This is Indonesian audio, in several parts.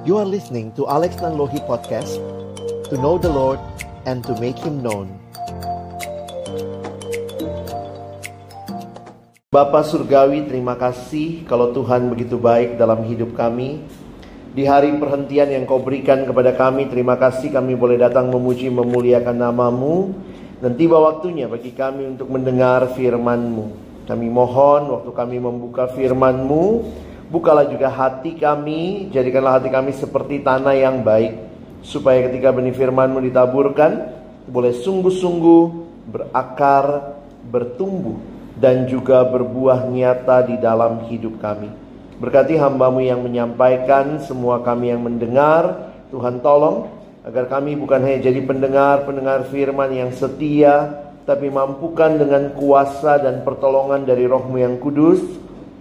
You are listening to Alex Nanlohi Podcast, to know the Lord and to make Him known. Bapa Surgawi, terima kasih kalau Tuhan begitu baik dalam hidup kami. Di hari perhentian yang Kau berikan kepada kami, terima kasih kami boleh datang memuji memuliakan nama-Mu. Dan tiba waktunya bagi kami untuk mendengar firman-Mu. Kami mohon waktu kami membuka firman-Mu, bukalah juga hati kami, jadikanlah hati kami seperti tanah yang baik, supaya ketika benih firman-Mu ditaburkan, boleh sungguh-sungguh berakar, bertumbuh, dan juga berbuah nyata di dalam hidup kami. Berkati hamba-Mu yang menyampaikan, semua kami yang mendengar, Tuhan tolong, agar kami bukan hanya jadi pendengar firman yang setia, tapi mampukan dengan kuasa dan pertolongan dari Roh-Mu yang kudus,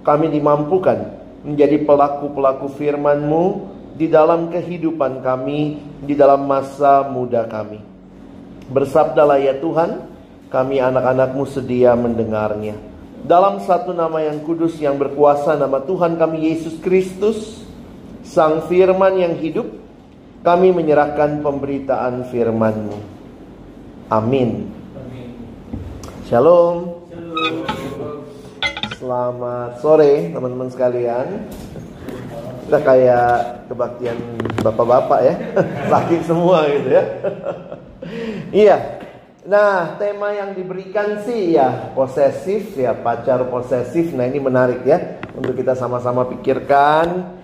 kami dimampukan menjadi pelaku-pelaku firman-Mu di dalam kehidupan kami, di dalam masa muda kami. Bersabdalah ya Tuhan, kami anak-anak-Mu sedia mendengarnya. Dalam satu nama yang kudus yang berkuasa, nama Tuhan kami Yesus Kristus, Sang Firman yang hidup, kami menyerahkan pemberitaan firman-Mu. Amin. Shalom. Selamat sore teman-teman sekalian. Kita kayak kebaktian bapak-bapak ya. Laki semua gitu ya. Iya. Nah, tema yang diberikan sih ya posesif ya, pacar posesif. Nah, ini menarik ya untuk kita sama-sama pikirkan.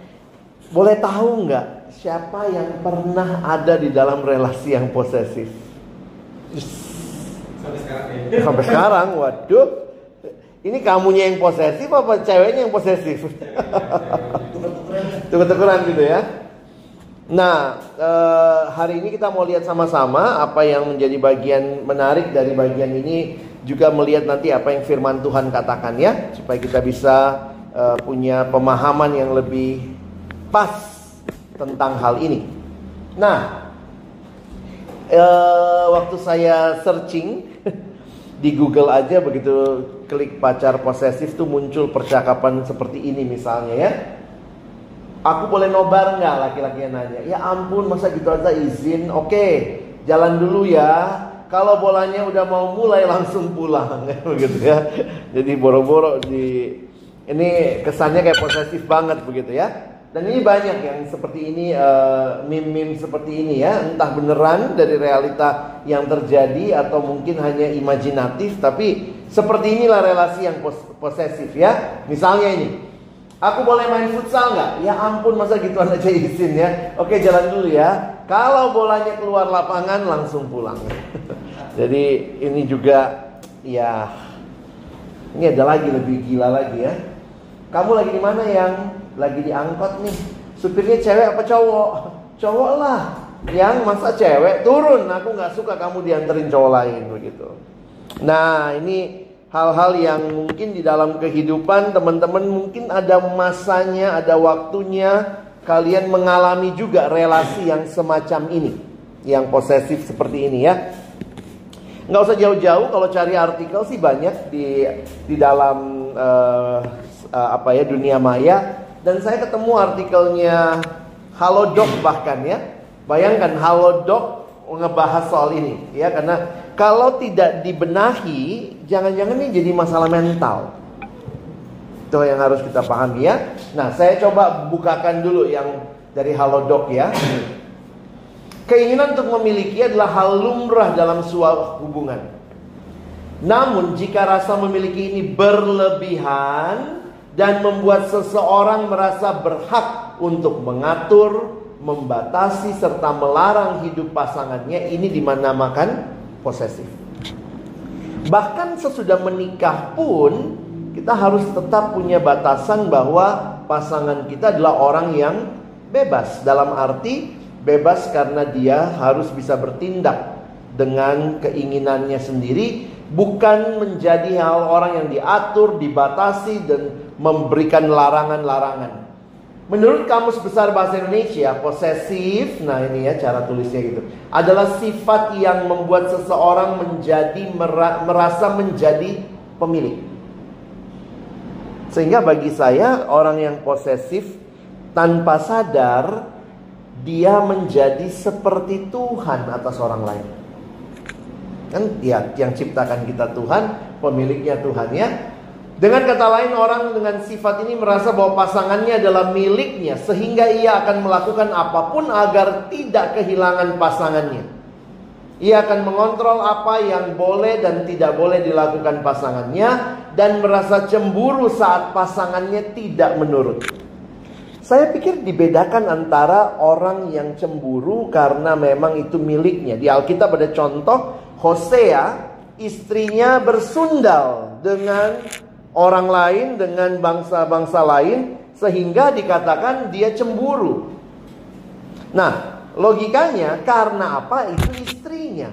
Boleh tahu nggak siapa yang pernah ada di dalam relasi yang posesif? Sampai sekarang, waduh. Ini kamunya yang posesif apa ceweknya yang posesif? Tuker-tukeran gitu ya. Nah, hari ini kita mau lihat sama-sama apa yang menjadi bagian menarik dari bagian ini. Juga melihat nanti apa yang firman Tuhan katakan ya, supaya kita bisa punya pemahaman yang lebih pas tentang hal ini. Nah, waktu saya searching di Google aja, begitu klik pacar posesif tuh muncul percakapan seperti ini misalnya ya. Aku boleh nobar nggak, laki-lakinya nanya. Ya ampun, masa gitu aja izin? Oke, jalan dulu ya. Kalau bolanya udah mau mulai langsung pulang begitu ya. Jadi boro-boro ini kesannya kayak posesif banget begitu ya. Dan ini banyak yang seperti ini, meme-meme seperti ini ya. Entah beneran dari realita yang terjadi atau mungkin hanya imajinatif. Tapi seperti inilah relasi yang posesif ya. Misalnya ini, aku boleh main futsal nggak? Ya ampun, masa gituan aja izin ya. Oke, jalan dulu ya. Kalau bolanya keluar lapangan langsung pulang. Jadi ini juga ya, ini ada lagi lebih gila lagi ya. Kamu lagi di mana yang? Lagi di angkot nih. Supirnya cewek apa cowok? Cowok lah. Yang masa cewek? Turun, aku gak suka kamu dianterin cowok lain begitu. Nah, ini hal-hal yang mungkin di dalam kehidupan teman-teman mungkin ada masanya, ada waktunya kalian mengalami juga relasi yang semacam ini, yang posesif seperti ini ya. Gak usah jauh-jauh, kalau cari artikel sih banyak di dalam dunia maya. Dan saya ketemu artikelnya Halodoc bahkan ya. Bayangkan Halodoc ngebahas soal ini ya, karena kalau tidak dibenahi jangan-jangan ini jadi masalah mental. Itu yang harus kita pahami ya. Nah, saya coba bukakan dulu yang dari Halodoc ya. Keinginan untuk memiliki adalah hal lumrah dalam suatu hubungan. Namun jika rasa memiliki ini berlebihan dan membuat seseorang merasa berhak untuk mengatur, membatasi, serta melarang hidup pasangannya, ini dinamakan posesif. Bahkan sesudah menikah pun kita harus tetap punya batasan bahwa pasangan kita adalah orang yang bebas. Dalam arti bebas karena dia harus bisa bertindak dengan keinginannya sendiri, bukan menjadi hal orang yang diatur, dibatasi, dan memberikan larangan-larangan. Menurut Kamus Besar Bahasa Indonesia, posesif, nah ini ya cara tulisnya gitu, adalah sifat yang membuat seseorang merasa menjadi pemilik. Sehingga bagi saya, orang yang posesif tanpa sadar dia menjadi seperti Tuhan atas orang lain. Kan dia yang ciptakan kita Tuhan, pemiliknya Tuhan ya. Dengan kata lain, orang dengan sifat ini merasa bahwa pasangannya adalah miliknya, sehingga ia akan melakukan apapun agar tidak kehilangan pasangannya. Ia akan mengontrol apa yang boleh dan tidak boleh dilakukan pasangannya, dan merasa cemburu saat pasangannya tidak menurut. Saya pikir dibedakan antara orang yang cemburu karena memang itu miliknya. Di Alkitab ada contoh Hosea, istrinya bersundal dengan orang lain, dengan bangsa-bangsa lain, sehingga dikatakan dia cemburu. Nah, logikanya karena apa? Itu istrinya.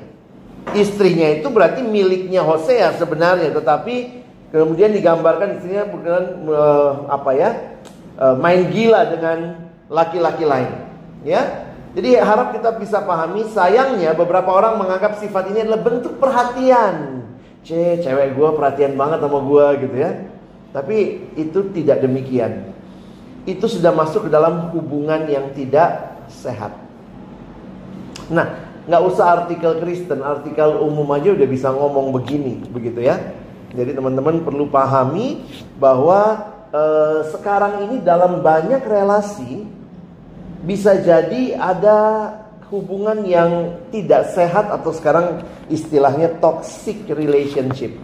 Istrinya itu berarti miliknya Hosea sebenarnya, tetapi kemudian digambarkan istrinya bukan main gila dengan laki-laki lain. Ya, jadi harap kita bisa pahami. Sayangnya beberapa orang menganggap sifat ini adalah bentuk perhatian. Cewek gue perhatian banget sama gue gitu ya. Tapi itu tidak demikian. Itu sudah masuk ke dalam hubungan yang tidak sehat. Nah, nggak usah artikel Kristen, artikel umum aja udah bisa ngomong begini, begitu ya. Jadi teman-teman perlu pahami bahwa sekarang ini dalam banyak relasi bisa jadi ada hubungan yang tidak sehat, atau sekarang istilahnya toxic relationship.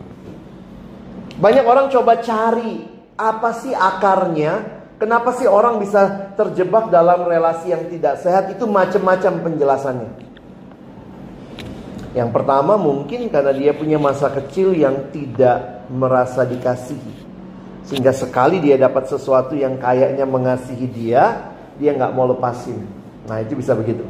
Banyak orang coba cari apa sih akarnya, kenapa sih orang bisa terjebak dalam relasi yang tidak sehat. Itu macam-macam penjelasannya. Yang pertama mungkin karena dia punya masa kecil yang tidak merasa dikasihi, sehingga sekali dia dapat sesuatu yang kayaknya mengasihi dia nggak mau lepasin. Nah, itu bisa begitu.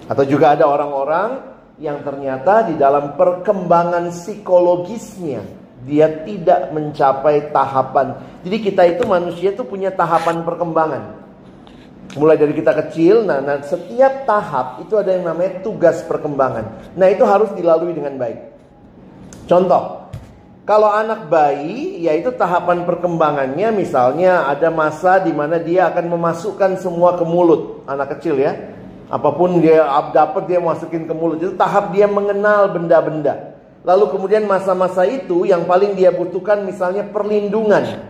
Atau juga ada orang-orang yang ternyata di dalam perkembangan psikologisnya dia tidak mencapai tahapan. Jadi kita itu manusia itu punya tahapan perkembangan. Mulai dari kita kecil, nah setiap tahap itu ada yang namanya tugas perkembangan. Nah, itu harus dilalui dengan baik. Contoh, kalau anak bayi, yaitu tahapan perkembangannya, misalnya ada masa di mana dia akan memasukkan semua ke mulut. Anak kecil ya, apapun dia dapat dia masukin ke mulut. Itu tahap dia mengenal benda-benda. Lalu kemudian masa-masa itu yang paling dia butuhkan misalnya perlindungan.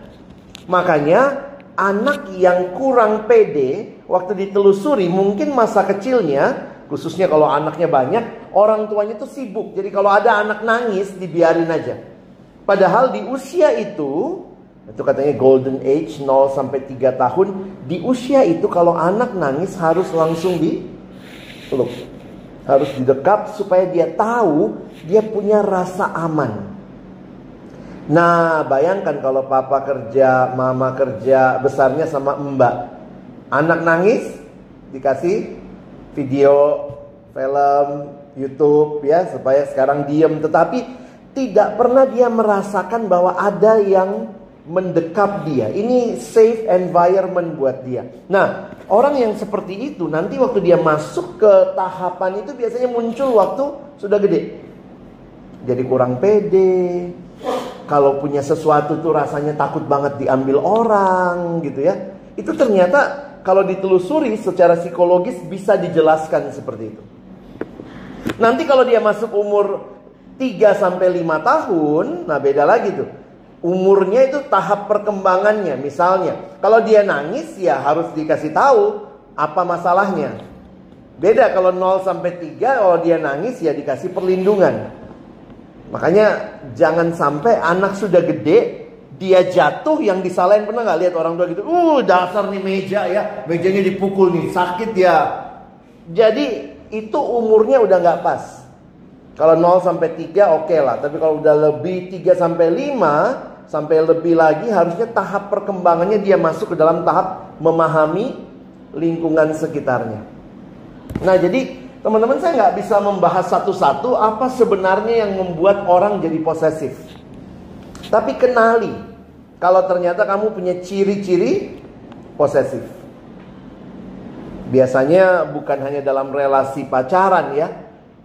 Makanya anak yang kurang pede, waktu ditelusuri mungkin masa kecilnya, khususnya kalau anaknya banyak, orang tuanya tuh sibuk. Jadi kalau ada anak nangis dibiarin aja. Padahal di usia itu katanya golden age, 0 sampai 3 tahun. Di usia itu kalau anak nangis harus langsung dipeluk, harus didekap supaya dia tahu dia punya rasa aman. Nah, bayangkan kalau papa kerja, mama kerja, besarnya sama mbak. Anak nangis dikasih video, film, YouTube ya, supaya sekarang diem. Tetapi tidak pernah dia merasakan bahwa ada yang mendekap dia. Ini safe environment buat dia. Nah, orang yang seperti itu nanti waktu dia masuk ke tahapan itu biasanya muncul waktu sudah gede. Jadi kurang pede. Kalau punya sesuatu tuh rasanya takut banget diambil orang gitu ya. Itu ternyata kalau ditelusuri secara psikologis bisa dijelaskan seperti itu. Nanti kalau dia masuk umur 3 sampai 5 tahun, nah beda lagi tuh. Umurnya itu tahap perkembangannya. Misalnya, kalau dia nangis ya harus dikasih tahu apa masalahnya. Beda kalau 0 sampai 3, kalau dia nangis ya dikasih perlindungan. Makanya jangan sampai anak sudah gede, dia jatuh yang disalahin. Pernah gak lihat orang tua gitu? Dasar nih meja ya, mejanya dipukul nih, sakit ya. Jadi itu umurnya udah gak pas. Kalau 0 sampai 3 oke lah. Tapi kalau udah lebih 3 sampai 5 sampai lebih lagi, harusnya tahap perkembangannya dia masuk ke dalam tahap memahami lingkungan sekitarnya. Nah, jadi teman-teman, saya nggak bisa membahas satu-satu apa sebenarnya yang membuat orang jadi posesif. Tapi kenali kalau ternyata kamu punya ciri-ciri posesif. Biasanya bukan hanya dalam relasi pacaran ya,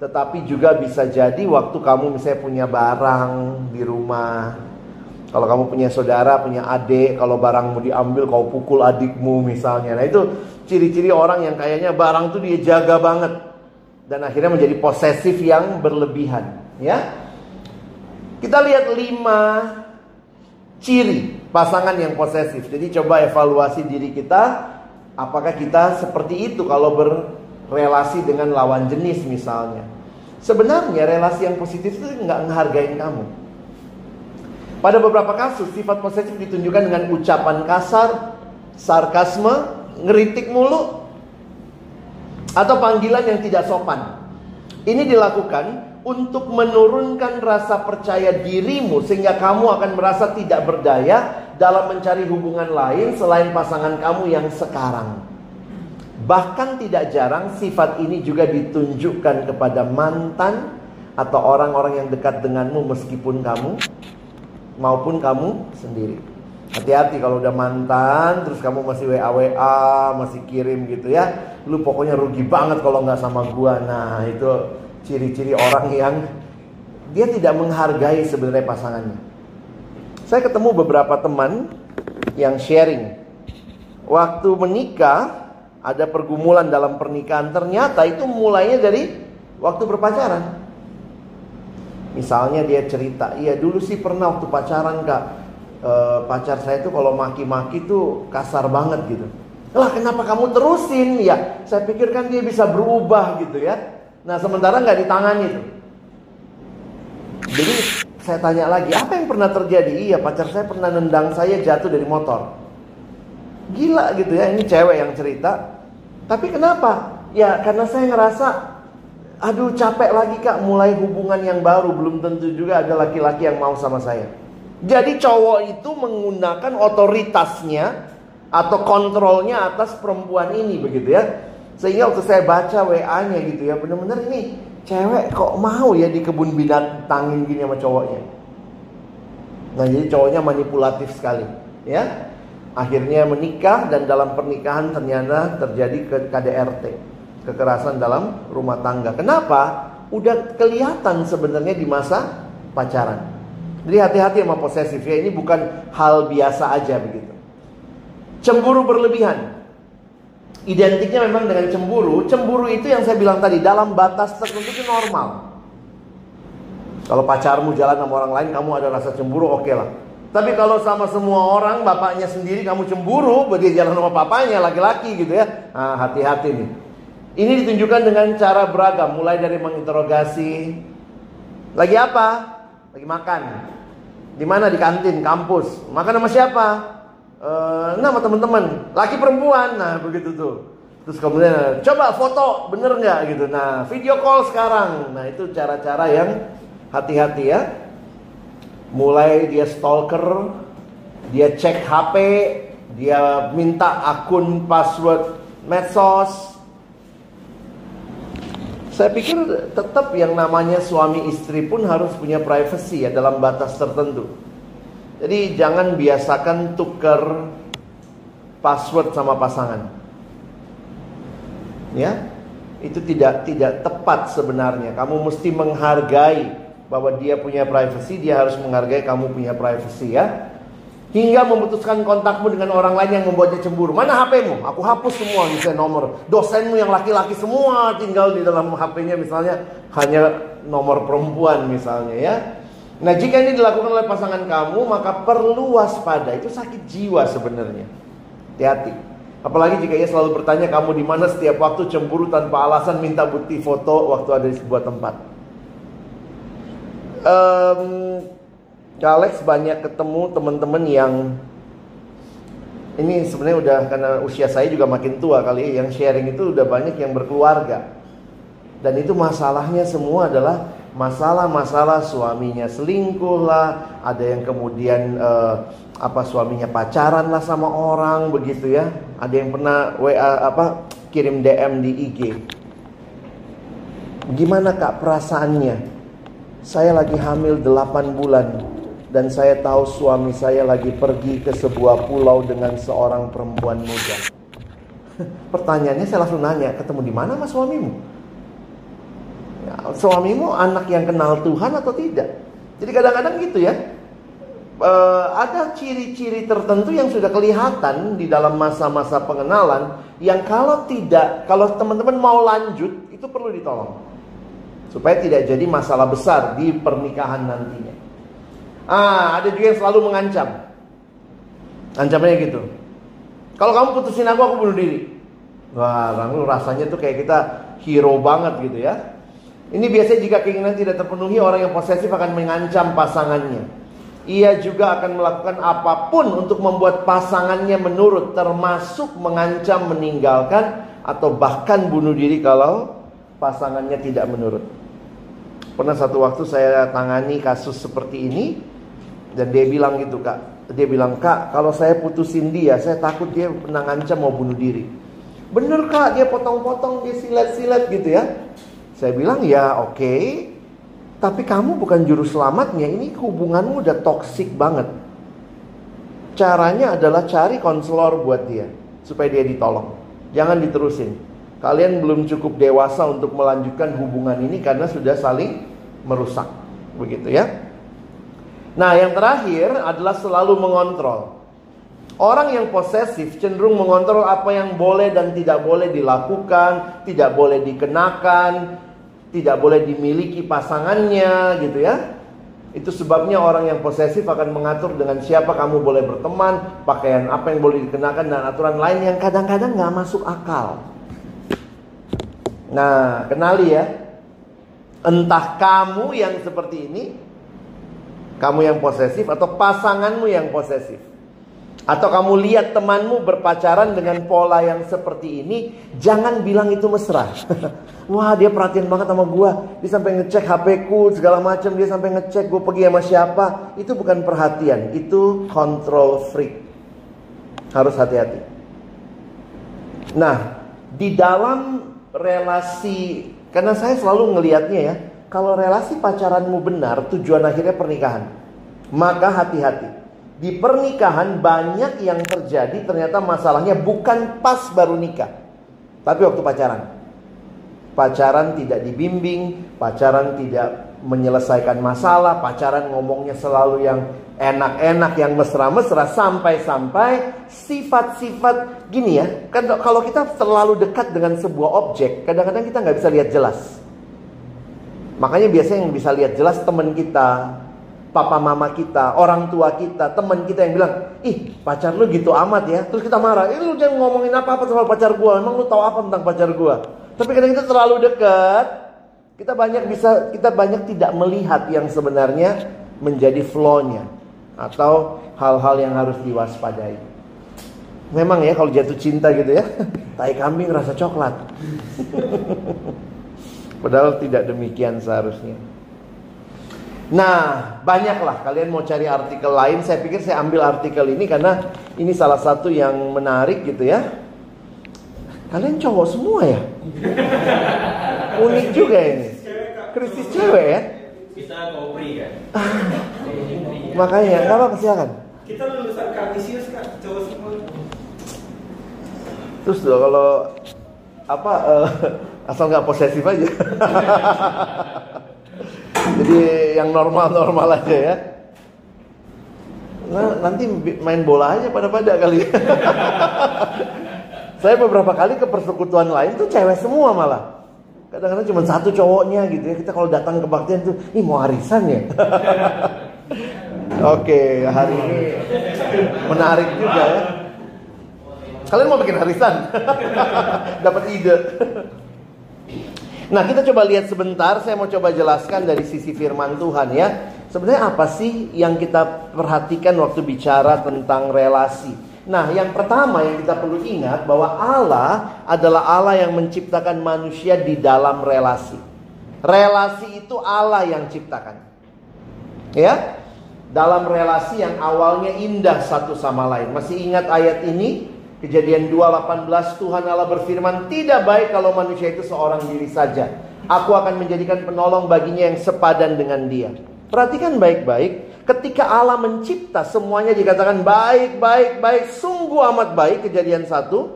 tetapi juga bisa jadi waktu kamu misalnya punya barang di rumah, Kalau kamu punya saudara, punya adik, kalau barangmu diambil kau pukul adikmu misalnya. Nah itu ciri-ciri orang yang kayaknya barang tuh dia jaga banget. Dan akhirnya menjadi posesif yang berlebihan. Ya, kita lihat 5 ciri pasangan yang posesif. Jadi coba evaluasi diri kita. Apakah kita seperti itu kalau berrelasi dengan lawan jenis misalnya. Sebenarnya relasi yang positif itu nggak menghargain kamu. Pada beberapa kasus, sifat posesif ditunjukkan dengan ucapan kasar, sarkasme, ngeritik mulu, atau panggilan yang tidak sopan. Ini dilakukan untuk menurunkan rasa percaya dirimu, sehingga kamu akan merasa tidak berdaya dalam mencari hubungan lain selain pasangan kamu yang sekarang. Bahkan tidak jarang sifat ini juga ditunjukkan kepada mantan atau orang-orang yang dekat denganmu meskipun kamu maupun kamu sendiri. Hati-hati kalau udah mantan terus kamu masih WA, masih kirim gitu ya. Lu pokoknya rugi banget kalau nggak sama gua. Nah itu ciri-ciri orang yang dia tidak menghargai sebenarnya pasangannya. Saya ketemu beberapa teman yang sharing. Waktu menikah ada pergumulan dalam pernikahan. Ternyata itu mulainya dari waktu berpacaran. Misalnya dia cerita, iya dulu sih pernah waktu pacaran kak, pacar saya tuh kalau maki-maki tuh kasar banget gitu. Lah kenapa kamu terusin? Ya saya pikir kan dia bisa berubah gitu ya. Nah sementara nggak ditangani tuh. Jadi saya tanya lagi, apa yang pernah terjadi? Iya pacar saya pernah nendang saya jatuh dari motor. Gila gitu ya, ini cewek yang cerita. Tapi kenapa? Ya karena saya ngerasa aduh capek lagi kak, mulai hubungan yang baru, belum tentu juga ada laki-laki yang mau sama saya. Jadi cowok itu menggunakan otoritasnya atau kontrolnya atas perempuan ini begitu ya. Sehingga waktu saya baca WA-nya gitu ya, bener-bener ini cewek kok mau ya di kebun binatangin gini sama cowoknya. Nah jadi cowoknya manipulatif sekali ya. Akhirnya menikah dan dalam pernikahan ternyata terjadi KDRT. Kekerasan dalam rumah tangga. Kenapa? Udah kelihatan sebenarnya di masa pacaran. Jadi hati-hati sama posesif ya. Ini bukan hal biasa aja begitu. Cemburu berlebihan. Identiknya memang dengan cemburu. Cemburu itu yang saya bilang tadi, dalam batas tertentu itu normal. Kalau pacarmu jalan sama orang lain, kamu ada rasa cemburu, oke lah. Tapi kalau sama semua orang, bapaknya sendiri kamu cemburu, berarti jalan sama papanya, laki-laki gitu ya. Nah, hati-hati nih. Ini ditunjukkan dengan cara beragam. Mulai dari menginterogasi, lagi apa? Lagi makan. Di mana? Di kantin, kampus. Makan sama siapa? Nama teman-teman. Laki perempuan. Nah begitu tuh. Terus kemudian coba foto, bener nggak gitu. Nah video call sekarang. Nah itu cara-cara yang hati-hati ya. Mulai dia stalker, dia cek HP, dia minta akun password medsos. Saya pikir tetap yang namanya suami istri pun harus punya privacy ya dalam batas tertentu. Jadi jangan biasakan tuker password sama pasangan. Ya, itu tidak tepat sebenarnya. Kamu mesti menghargai bahwa dia punya privacy, dia harus menghargai kamu punya privacy ya. Hingga memutuskan kontakmu dengan orang lain yang membuatnya cemburu. Mana HP-mu? Aku hapus semua misalnya nomor. Dosenmu yang laki-laki semua tinggal di dalam HP-nya misalnya hanya nomor perempuan misalnya ya. Nah jika ini dilakukan oleh pasangan kamu, maka perlu waspada. Itu sakit jiwa sebenarnya. Hati-hati. Apalagi jika ia selalu bertanya kamu di mana setiap waktu, cemburu tanpa alasan, minta bukti foto waktu ada di sebuah tempat. Alex banyak ketemu teman-teman yang ini sebenarnya udah karena usia saya juga makin tua kali ya, yang sharing itu udah banyak yang berkeluarga. Dan itu masalahnya semua adalah masalah-masalah suaminya selingkuh lah, ada yang kemudian suaminya pacaran lah sama orang begitu ya. Ada yang pernah kirim DM di IG. Gimana kak perasaannya? Saya lagi hamil 8 bulan dan saya tahu suami saya lagi pergi ke sebuah pulau dengan seorang perempuan muda. Pertanyaannya saya langsung nanya, ketemu di mana sama suamimu? Ya, suamimu anak yang kenal Tuhan atau tidak? Jadi kadang-kadang gitu ya. ada ciri-ciri tertentu yang sudah kelihatan di dalam masa-masa pengenalan, yang kalau teman-teman mau lanjut, itu perlu ditolong supaya tidak jadi masalah besar di pernikahan nantinya. Ada juga yang selalu mengancam. Ancamannya gitu, kalau kamu putusin aku bunuh diri. Wah, rasanya tuh kayak kita hero banget gitu ya. Ini biasanya jika keinginan tidak terpenuhi, orang yang posesif akan mengancam pasangannya. Ia juga akan melakukan apapun untuk membuat pasangannya menurut, termasuk mengancam meninggalkan atau bahkan bunuh diri kalau pasangannya tidak menurut. Pernah satu waktu saya tangani kasus seperti ini, dan dia bilang gitu, Kak. Dia bilang, Kak, kalau saya putusin dia, saya takut dia pernah ngancam mau bunuh diri. Bener, Kak, dia potong-potong, dia silet-silet gitu ya. Saya bilang, ya oke, tapi kamu bukan juru selamatnya. Ini hubunganmu udah toksik banget. Caranya adalah cari konselor buat dia, supaya dia ditolong. Jangan diterusin. Kalian belum cukup dewasa untuk melanjutkan hubungan ini karena sudah saling merusak. Begitu ya. Nah, yang terakhir adalah selalu mengontrol. Orang yang posesif cenderung mengontrol apa yang boleh dan tidak boleh dilakukan, tidak boleh dikenakan, tidak boleh dimiliki pasangannya gitu ya. Itu sebabnya orang yang posesif akan mengatur dengan siapa kamu boleh berteman, pakaian apa yang boleh dikenakan, dan aturan lain yang kadang-kadang gak masuk akal. Nah, kenali ya. Entah kamu yang seperti ini, kamu yang posesif, atau pasanganmu yang posesif. Atau kamu lihat temanmu berpacaran dengan pola yang seperti ini, jangan bilang itu mesra. Wah, dia perhatian banget sama gua, dia sampai ngecek HP-ku segala macam, dia sampai ngecek gua pergi sama siapa. Itu bukan perhatian, itu control freak. Harus hati-hati. Nah, di dalam relasi, karena saya selalu ngelihatnya ya, kalau relasi pacaranmu benar, tujuan akhirnya pernikahan, maka hati-hati. Di pernikahan banyak yang terjadi ternyata masalahnya bukan pas baru nikah, tapi waktu pacaran. Pacaran tidak dibimbing, pacaran tidak menyelesaikan masalah, pacaran ngomongnya selalu yang enak-enak, yang mesra-mesra, sampai-sampai sifat-sifat gini ya. Kan kalau kita terlalu dekat dengan sebuah objek, kadang-kadang kita nggak bisa lihat jelas. Makanya biasanya yang bisa lihat jelas teman kita, papa mama kita, orang tua kita, teman kita yang bilang, ih pacar lu gitu amat ya. Terus kita marah, lu jangan ngomongin apa-apa soal pacar gua, emang lu tahu apa tentang pacar gua. Tapi kadang kita terlalu dekat, kita banyak tidak melihat yang sebenarnya menjadi flow-nya, atau hal-hal yang harus diwaspadai. Memang ya kalau jatuh cinta gitu ya, tai kambing rasa coklat. Padahal tidak demikian seharusnya. Nah, banyaklah kalian mau cari artikel lain. Saya pikir saya ambil artikel ini karena ini salah satu yang menarik gitu ya. Kalian cowok semua ya? Unik juga ini. Krisis cewek ya? Kita kopri kan? Makanya, nggak apa-apa, silakan. Kita lulusan Kanisius kan, cowok semua. Terus loh kalau asal nggak posesif aja. Jadi yang normal-normal aja ya. Nah, nanti main bola aja pada kali. Saya beberapa kali ke persekutuan lain tuh cewek semua malah. Kadang-kadang cuma satu cowoknya gitu ya. Kita kalau datang ke kebaktian tuh, ih mau arisan ya. Oke, hari ini menarik juga ya. Kalian mau bikin arisan? Dapat ide. Nah, kita coba lihat sebentar. Saya mau coba jelaskan dari sisi firman Tuhan ya. Sebenarnya apa sih yang kita perhatikan waktu bicara tentang relasi? Nah, yang pertama yang kita perlu ingat bahwa Allah adalah Allah yang menciptakan manusia di dalam relasi. Relasi itu Allah yang ciptakan. Ya, dalam relasi yang awalnya indah satu sama lain. Masih ingat ayat ini? Kejadian 2:18, Tuhan Allah berfirman, tidak baik kalau manusia itu seorang diri saja. Aku akan menjadikan penolong baginya yang sepadan dengan dia. Perhatikan baik-baik. Ketika Allah mencipta semuanya dikatakan baik, baik, baik. Sungguh amat baik. Kejadian 1.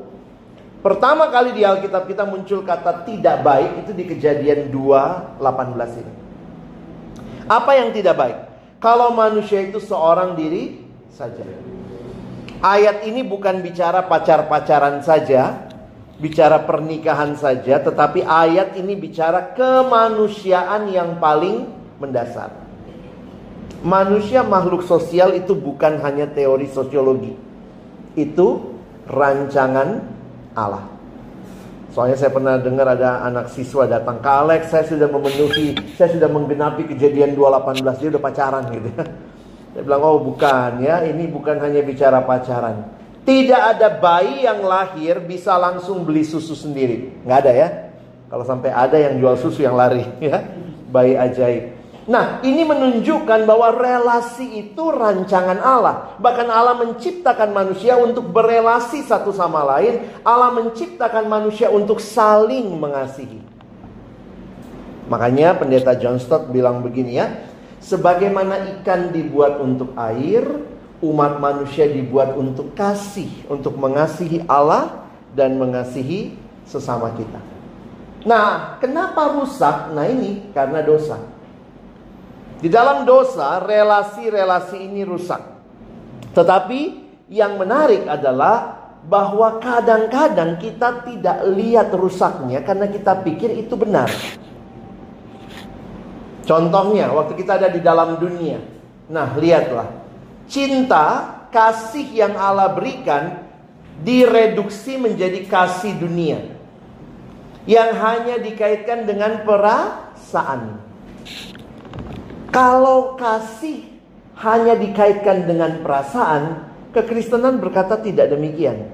Pertama kali di Alkitab kita muncul kata tidak baik. Itu di Kejadian 2:18 ini. Apa yang tidak baik? Kalau manusia itu seorang diri saja. Ayat ini bukan bicara pacar-pacaran saja, bicara pernikahan saja, tetapi ayat ini bicara kemanusiaan yang paling mendasar. Manusia makhluk sosial itu bukan hanya teori sosiologi. Itu rancangan Allah. Soalnya saya pernah dengar ada anak siswa datang, "Kak Alex, saya sudah menggenapi Kejadian 2:18, dia udah pacaran," gitu. Saya bilang, "Oh bukan ya, ini bukan hanya bicara pacaran. Tidak ada bayi yang lahir bisa langsung beli susu sendiri. Nggak ada ya. Kalau sampai ada yang jual susu yang lari ya, bayi ajaib." Nah, ini menunjukkan bahwa relasi itu rancangan Allah. Bahkan Allah menciptakan manusia untuk berelasi satu sama lain. Allah menciptakan manusia untuk saling mengasihi. Makanya pendeta John Stott bilang begini ya, sebagaimana ikan dibuat untuk air, umat manusia dibuat untuk kasih, untuk mengasihi Allah dan mengasihi sesama kita. Nah, kenapa rusak? Nah ini karena dosa. Di dalam dosa, relasi-relasi ini rusak. Tetapi yang menarik adalah bahwa kadang-kadang kita tidak lihat rusaknya karena kita pikir itu benar. Contohnya, waktu kita ada di dalam dunia. Nah, lihatlah. Cinta, kasih yang Allah berikan direduksi menjadi kasih dunia. Yang hanya dikaitkan dengan perasaan. Kalau kasih hanya dikaitkan dengan perasaan, kekristenan berkata tidak demikian.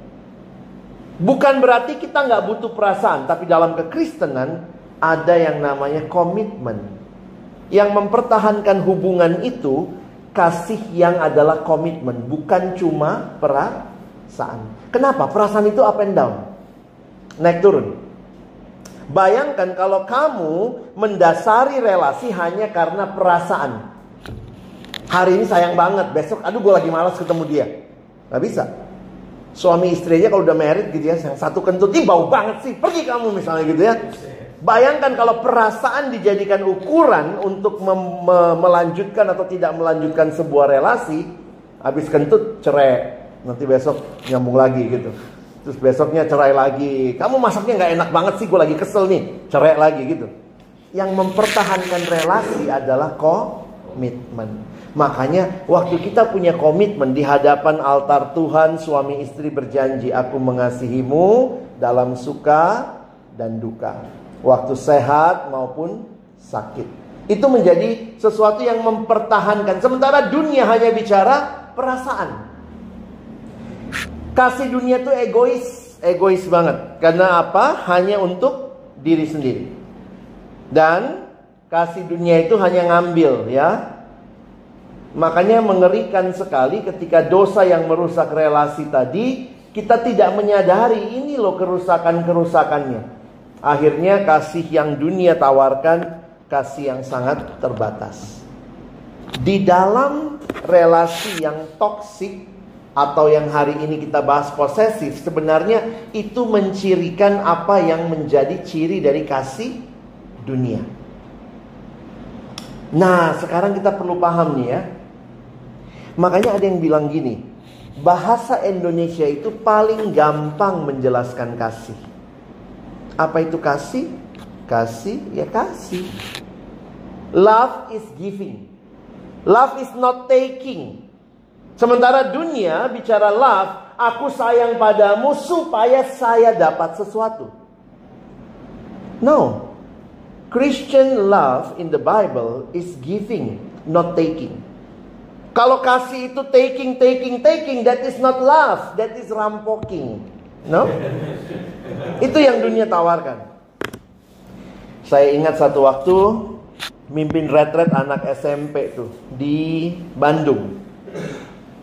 Bukan berarti kita nggak butuh perasaan, tapi dalam kekristenan ada yang namanya komitmen. Yang mempertahankan hubungan itu kasih yang adalah komitmen, bukan cuma perasaan. Kenapa? Perasaan itu up and down, naik turun. Bayangkan kalau kamu mendasari relasi hanya karena perasaan. Hari ini sayang banget, besok aduh gue lagi malas ketemu dia. Gak bisa. Suami istri aja kalau udah married gitu ya, yang satu kentut, ih bau banget sih, pergi kamu misalnya gitu ya. Bayangkan kalau perasaan dijadikan ukuran untuk melanjutkan atau tidak melanjutkan sebuah relasi. Habis kentut cerai, nanti besok nyambung lagi gitu. Terus besoknya cerai lagi. Kamu masaknya gak enak banget sih, gue lagi kesel nih. Cerai lagi gitu. Yang mempertahankan relasi adalah komitmen. Makanya waktu kita punya komitmen di hadapan altar Tuhan, suami istri berjanji, aku mengasihimu dalam suka dan duka, waktu sehat maupun sakit. Itu menjadi sesuatu yang mempertahankan. Sementara dunia hanya bicara perasaan. Kasih dunia itu egois banget. Karena apa? Hanya untuk diri sendiri. Dan kasih dunia itu hanya ngambil ya. Makanya mengerikan sekali ketika dosa yang merusak relasi tadi, kita tidak menyadari ini loh kerusakan-kerusakannya. Akhirnya kasih yang dunia tawarkan, kasih yang sangat terbatas. Di dalam relasi yang toksik, atau yang hari ini kita bahas posesif, sebenarnya itu mencirikan apa yang menjadi ciri dari kasih dunia. Nah, sekarang kita perlu paham nih ya. Makanya ada yang bilang gini, bahasa Indonesia itu paling gampang menjelaskan kasih. Apa itu kasih? Kasih ya kasih. Love is giving. Love is not taking. Sementara dunia bicara love, aku sayang padamu supaya saya dapat sesuatu. No. Christian love in the Bible is giving, not taking. Kalau kasih itu taking, that is not love, that is rampoking. No? Itu yang dunia tawarkan. Saya ingat satu waktu mimpin retret anak SMP tuh di Bandung.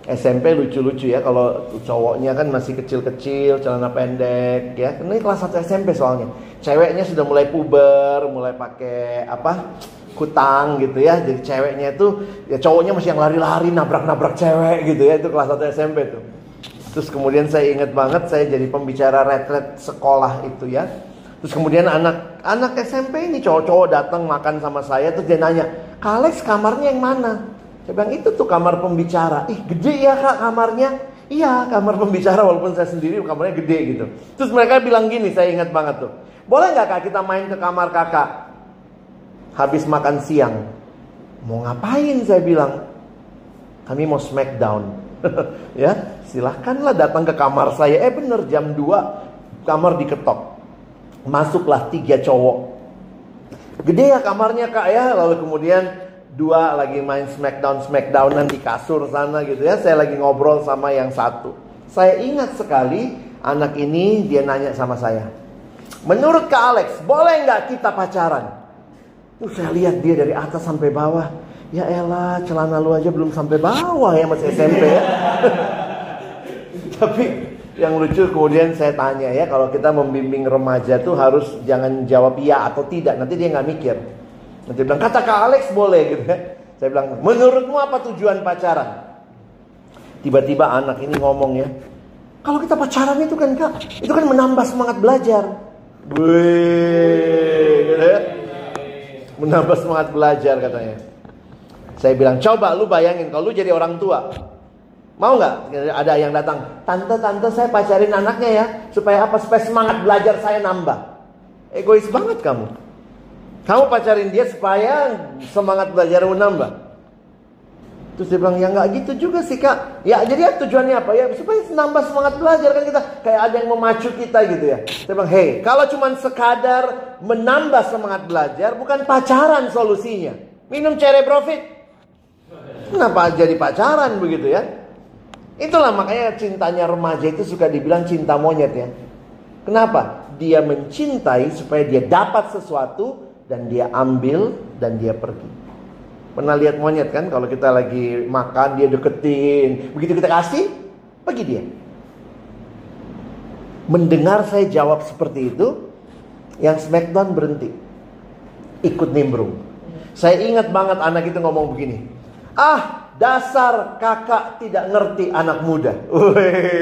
SMP lucu-lucu ya, kalau cowoknya kan masih kecil-kecil, celana pendek ya. Ini kelas 1 SMP soalnya. Ceweknya sudah mulai puber, mulai pakai kutang gitu ya. Jadi ceweknya itu ya, cowoknya masih yang lari-lari nabrak-nabrak cewek gitu ya. Itu kelas 1 SMP tuh. Terus kemudian saya ingat banget, saya jadi pembicara retret sekolah itu ya. Terus kemudian anak SMP ini cowok-cowok datang makan sama saya, terus dia nanya, "Kak Alex kamarnya yang mana?" Saya bilang, itu tuh kamar pembicara. Ih, gede ya kak kamarnya? Iya, kamar pembicara walaupun saya sendiri kamarnya gede gitu. Terus mereka bilang gini, saya ingat banget tuh. Boleh nggak kak kita main ke kamar kakak? Habis makan siang. Mau ngapain saya bilang? Kami mau smackdown. Ya, silahkanlah datang ke kamar saya. Bener jam 2 kamar diketok. Masuklah 3 cowok. Gede ya kamarnya kak ya. Lalu kemudian 2 lagi main smackdownan di kasur sana gitu ya. Saya lagi ngobrol sama yang satu. Saya ingat sekali anak ini dia nanya sama saya, menurut Kak Alex boleh nggak kita pacaran? Saya lihat dia dari atas sampai bawah. Ya elah, celana lu aja belum sampai bawah ya masih SMP ya. Tapi yang lucu kemudian saya tanya ya, kalau kita membimbing remaja tuh harus jangan jawab iya atau tidak, nanti dia nggak mikir. Nanti bilang kata Kak Alex boleh gitu ya. Saya bilang, menurutmu apa tujuan pacaran? Tiba-tiba anak ini ngomong ya, kalau kita pacaran itu kan kak, itu kan menambah semangat belajar. Wih, gitu ya. Menambah semangat belajar katanya. Saya bilang, coba lu bayangin kalau lu jadi orang tua, mau nggak ada yang datang, tante saya pacarin anaknya ya, supaya apa? Supaya semangat belajar saya nambah. Egois banget kamu. Kamu pacarin dia supaya semangat belajar menambah. Terus dia bilang, ya nggak gitu juga sih kak. Ya jadi tujuannya apa ya? Supaya nambah semangat belajar kan, kita kayak ada yang memacu kita gitu ya. Saya bilang, hey, kalau cuma sekadar menambah semangat belajar, bukan pacaran solusinya. Minum Cherry Profit. Kenapa jadi pacaran begitu ya? Itulah makanya cintanya remaja itu suka dibilang cinta monyet ya. Kenapa? Dia mencintai supaya dia dapat sesuatu dan dia ambil dan dia pergi. Pernah lihat monyet kan? Kalau kita lagi makan dia deketin, begitu kita kasih, pergi dia. Mendengar saya jawab seperti itu, yang smackdown berhenti, ikut nimbrung. Saya ingat banget anak itu ngomong begini, ah dasar kakak tidak ngerti anak muda.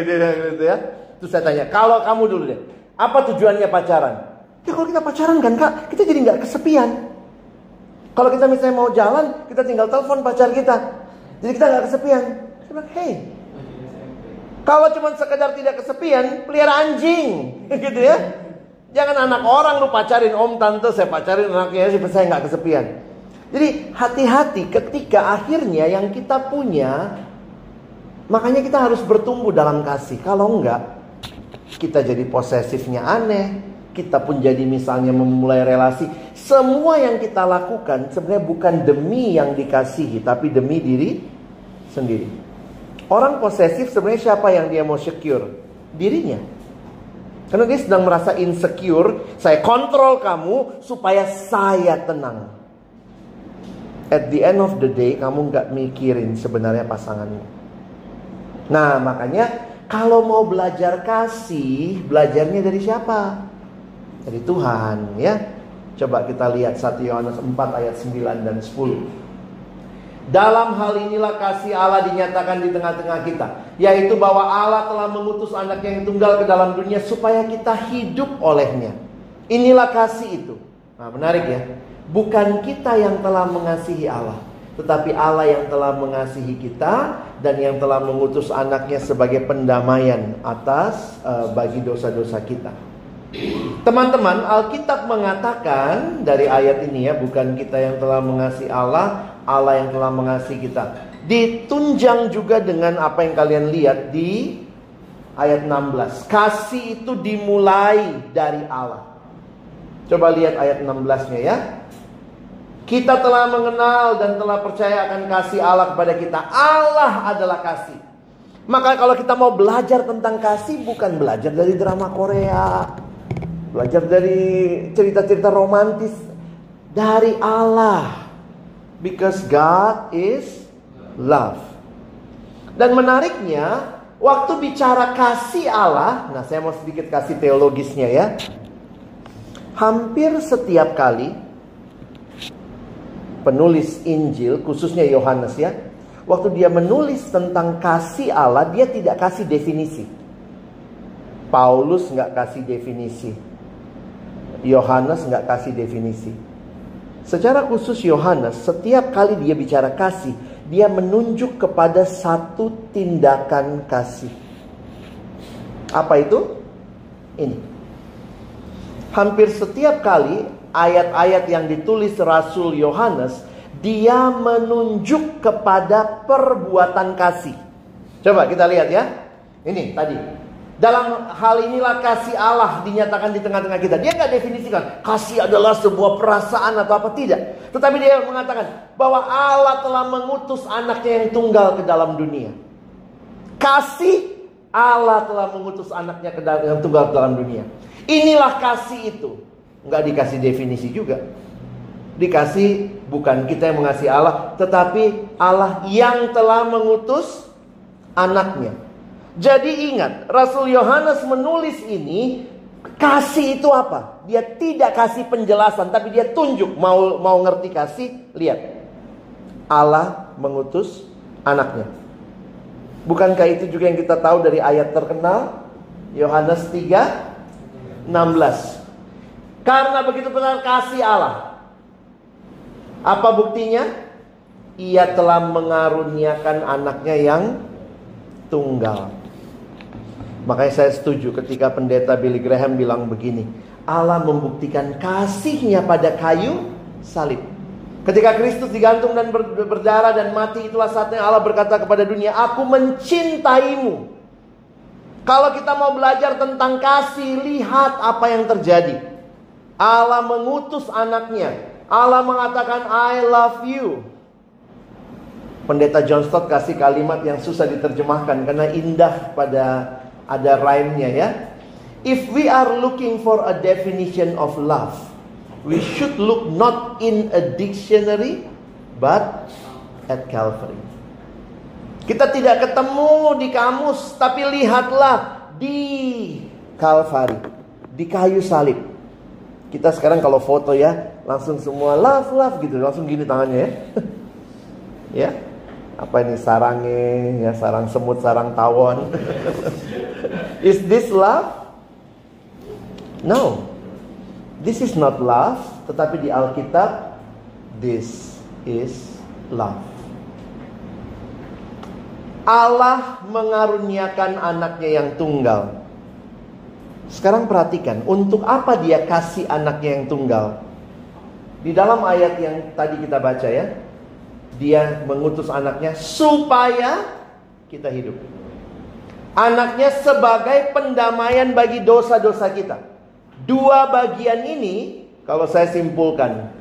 Dia gitu ya. Terus saya tanya, kalau kamu dulu deh, apa tujuannya pacaran? Ya kalau kita pacaran kan kak, kita jadi nggak kesepian. Kalau kita misalnya mau jalan, kita tinggal telepon pacar kita, jadi kita nggak kesepian. Saya bilang, hey, kalau cuma sekedar tidak kesepian, pelihara anjing, gitu ya. Jangan anak orang lu pacarin, om tante saya pacarin anaknya, saya nggak kesepian. Jadi hati-hati ketika akhirnya yang kita punya, makanya kita harus bertumbuh dalam kasih. Kalau enggak, kita jadi posesifnya aneh. Kita pun jadi misalnya memulai relasi. Semua yang kita lakukan sebenarnya bukan demi yang dikasihi, tapi demi diri sendiri. Orang posesif sebenarnya siapa yang dia mau secure? Dirinya. Karena dia sedang merasa insecure. Saya kontrol kamu supaya saya tenang. At the end of the day, kamu gak mikirin sebenarnya pasanganmu. Nah makanya kalau mau belajar kasih, belajarnya dari siapa? Dari Tuhan ya. Coba kita lihat 1 Yohanes 4 ayat 9 dan 10. Dalam hal inilah kasih Allah dinyatakan di tengah-tengah kita, yaitu bahwa Allah telah mengutus anak yang tunggal ke dalam dunia supaya kita hidup olehnya. Inilah kasih itu. Nah menarik ya. Bukan kita yang telah mengasihi Allah, tetapi Allah yang telah mengasihi kita dan yang telah mengutus anaknya sebagai pendamaian atas bagi dosa-dosa kita. Teman-teman, Alkitab mengatakan dari ayat ini ya, bukan kita yang telah mengasihi Allah, Allah yang telah mengasihi kita. Ditunjang juga dengan apa yang kalian lihat di ayat 16. Kasih itu dimulai dari Allah. Coba lihat ayat 16-nya ya. Kita telah mengenal dan telah percaya akan kasih Allah kepada kita. Allah adalah kasih. Maka kalau kita mau belajar tentang kasih, bukan belajar dari drama Korea, belajar dari cerita-cerita romantis, dari Allah. Because God is love. Dan menariknya, waktu bicara kasih Allah, nah saya mau sedikit kasih teologisnya ya. Hampir setiap kali penulis Injil, khususnya Yohanes ya, waktu dia menulis tentang kasih Allah, dia tidak kasih definisi. Paulus nggak kasih definisi, Yohanes nggak kasih definisi. Secara khusus Yohanes, setiap kali dia bicara kasih, dia menunjuk kepada satu tindakan kasih. Apa itu? Ini. Hampir setiap kali ayat-ayat yang ditulis Rasul Yohanes, dia menunjuk kepada perbuatan kasih. Coba kita lihat ya. Ini tadi. Dalam hal inilah kasih Allah dinyatakan di tengah-tengah kita. Dia nggak definisikan kasih adalah sebuah perasaan atau apa, tidak. Tetapi dia mengatakan bahwa Allah telah mengutus anaknya yang tunggal ke dalam dunia. Kasih, Allah telah mengutus anaknya yang tunggal ke dalam dunia. Inilah kasih itu. Nggak dikasih definisi juga. Dikasih bukan kita yang mengasihi Allah, tetapi Allah yang telah mengutus anaknya. Jadi ingat, Rasul Yohanes menulis ini, kasih itu apa? Dia tidak kasih penjelasan, tapi dia tunjuk. Mau ngerti kasih, lihat. Allah mengutus anaknya. Bukankah itu juga yang kita tahu dari ayat terkenal Yohanes 3:16? Karena begitu besar kasih Allah. Apa buktinya? Ia telah mengaruniakan anaknya yang tunggal. Makanya saya setuju ketika pendeta Billy Graham bilang begini, Allah membuktikan kasih-Nya pada kayu salib. Ketika Kristus digantung dan berdarah dan mati, itulah saatnya Allah berkata kepada dunia, aku mencintaimu. Kalau kita mau belajar tentang kasih, lihat apa yang terjadi. Allah mengutus anaknya. Allah mengatakan I love you. Pendeta John Stott kasih kalimat yang susah diterjemahkan karena indah pada ada rhyme-nya ya. If we are looking for a definition of love, we should look not in a dictionary but at Calvary. Kita tidak ketemu di kamus, tapi lihatlah di Calvary, di kayu salib. Kita sekarang kalau foto ya, langsung semua love love gitu, langsung gini tangannya ya. Ya. Apa ini sarangnya, ya sarang semut, sarang tawon. Is this love? No. This is not love, tetapi di Alkitab this is love. Allah mengaruniakan anaknya yang tunggal. Sekarang perhatikan, untuk apa dia kasih anaknya yang tunggal? Di dalam ayat yang tadi kita baca ya, dia mengutus anaknya supaya kita hidup. Anaknya sebagai pendamaian bagi dosa-dosa kita. Dua bagian ini, kalau saya simpulkan,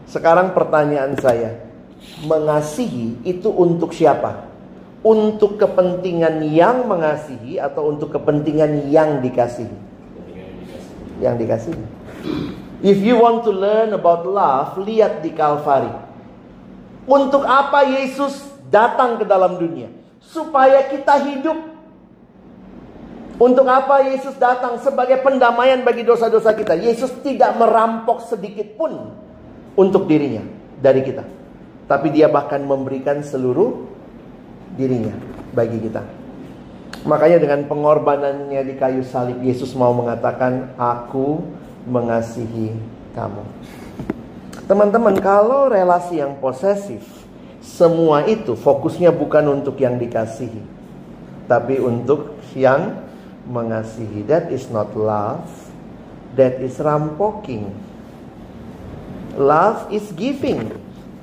sekarang pertanyaan saya, mengasihi itu untuk siapa? Untuk kepentingan yang mengasihi atau untuk kepentingan yang dikasihi? Yang dikasihi. If you want to learn about love, lihat di Calvary. Untuk apa Yesus datang ke dalam dunia? Supaya kita hidup. Untuk apa Yesus datang? Sebagai pendamaian bagi dosa-dosa kita. Yesus tidak merampok sedikit pun untuk dirinya dari kita. Tapi dia bahkan memberikan seluruh dirinya bagi kita. Makanya dengan pengorbanannya di kayu salib, Yesus mau mengatakan, aku mengasihi kamu. Teman-teman, kalau relasi yang posesif, semua itu fokusnya bukan untuk yang dikasihi, tapi untuk yang mengasihi. That is not love. That is rampoking. Love is giving.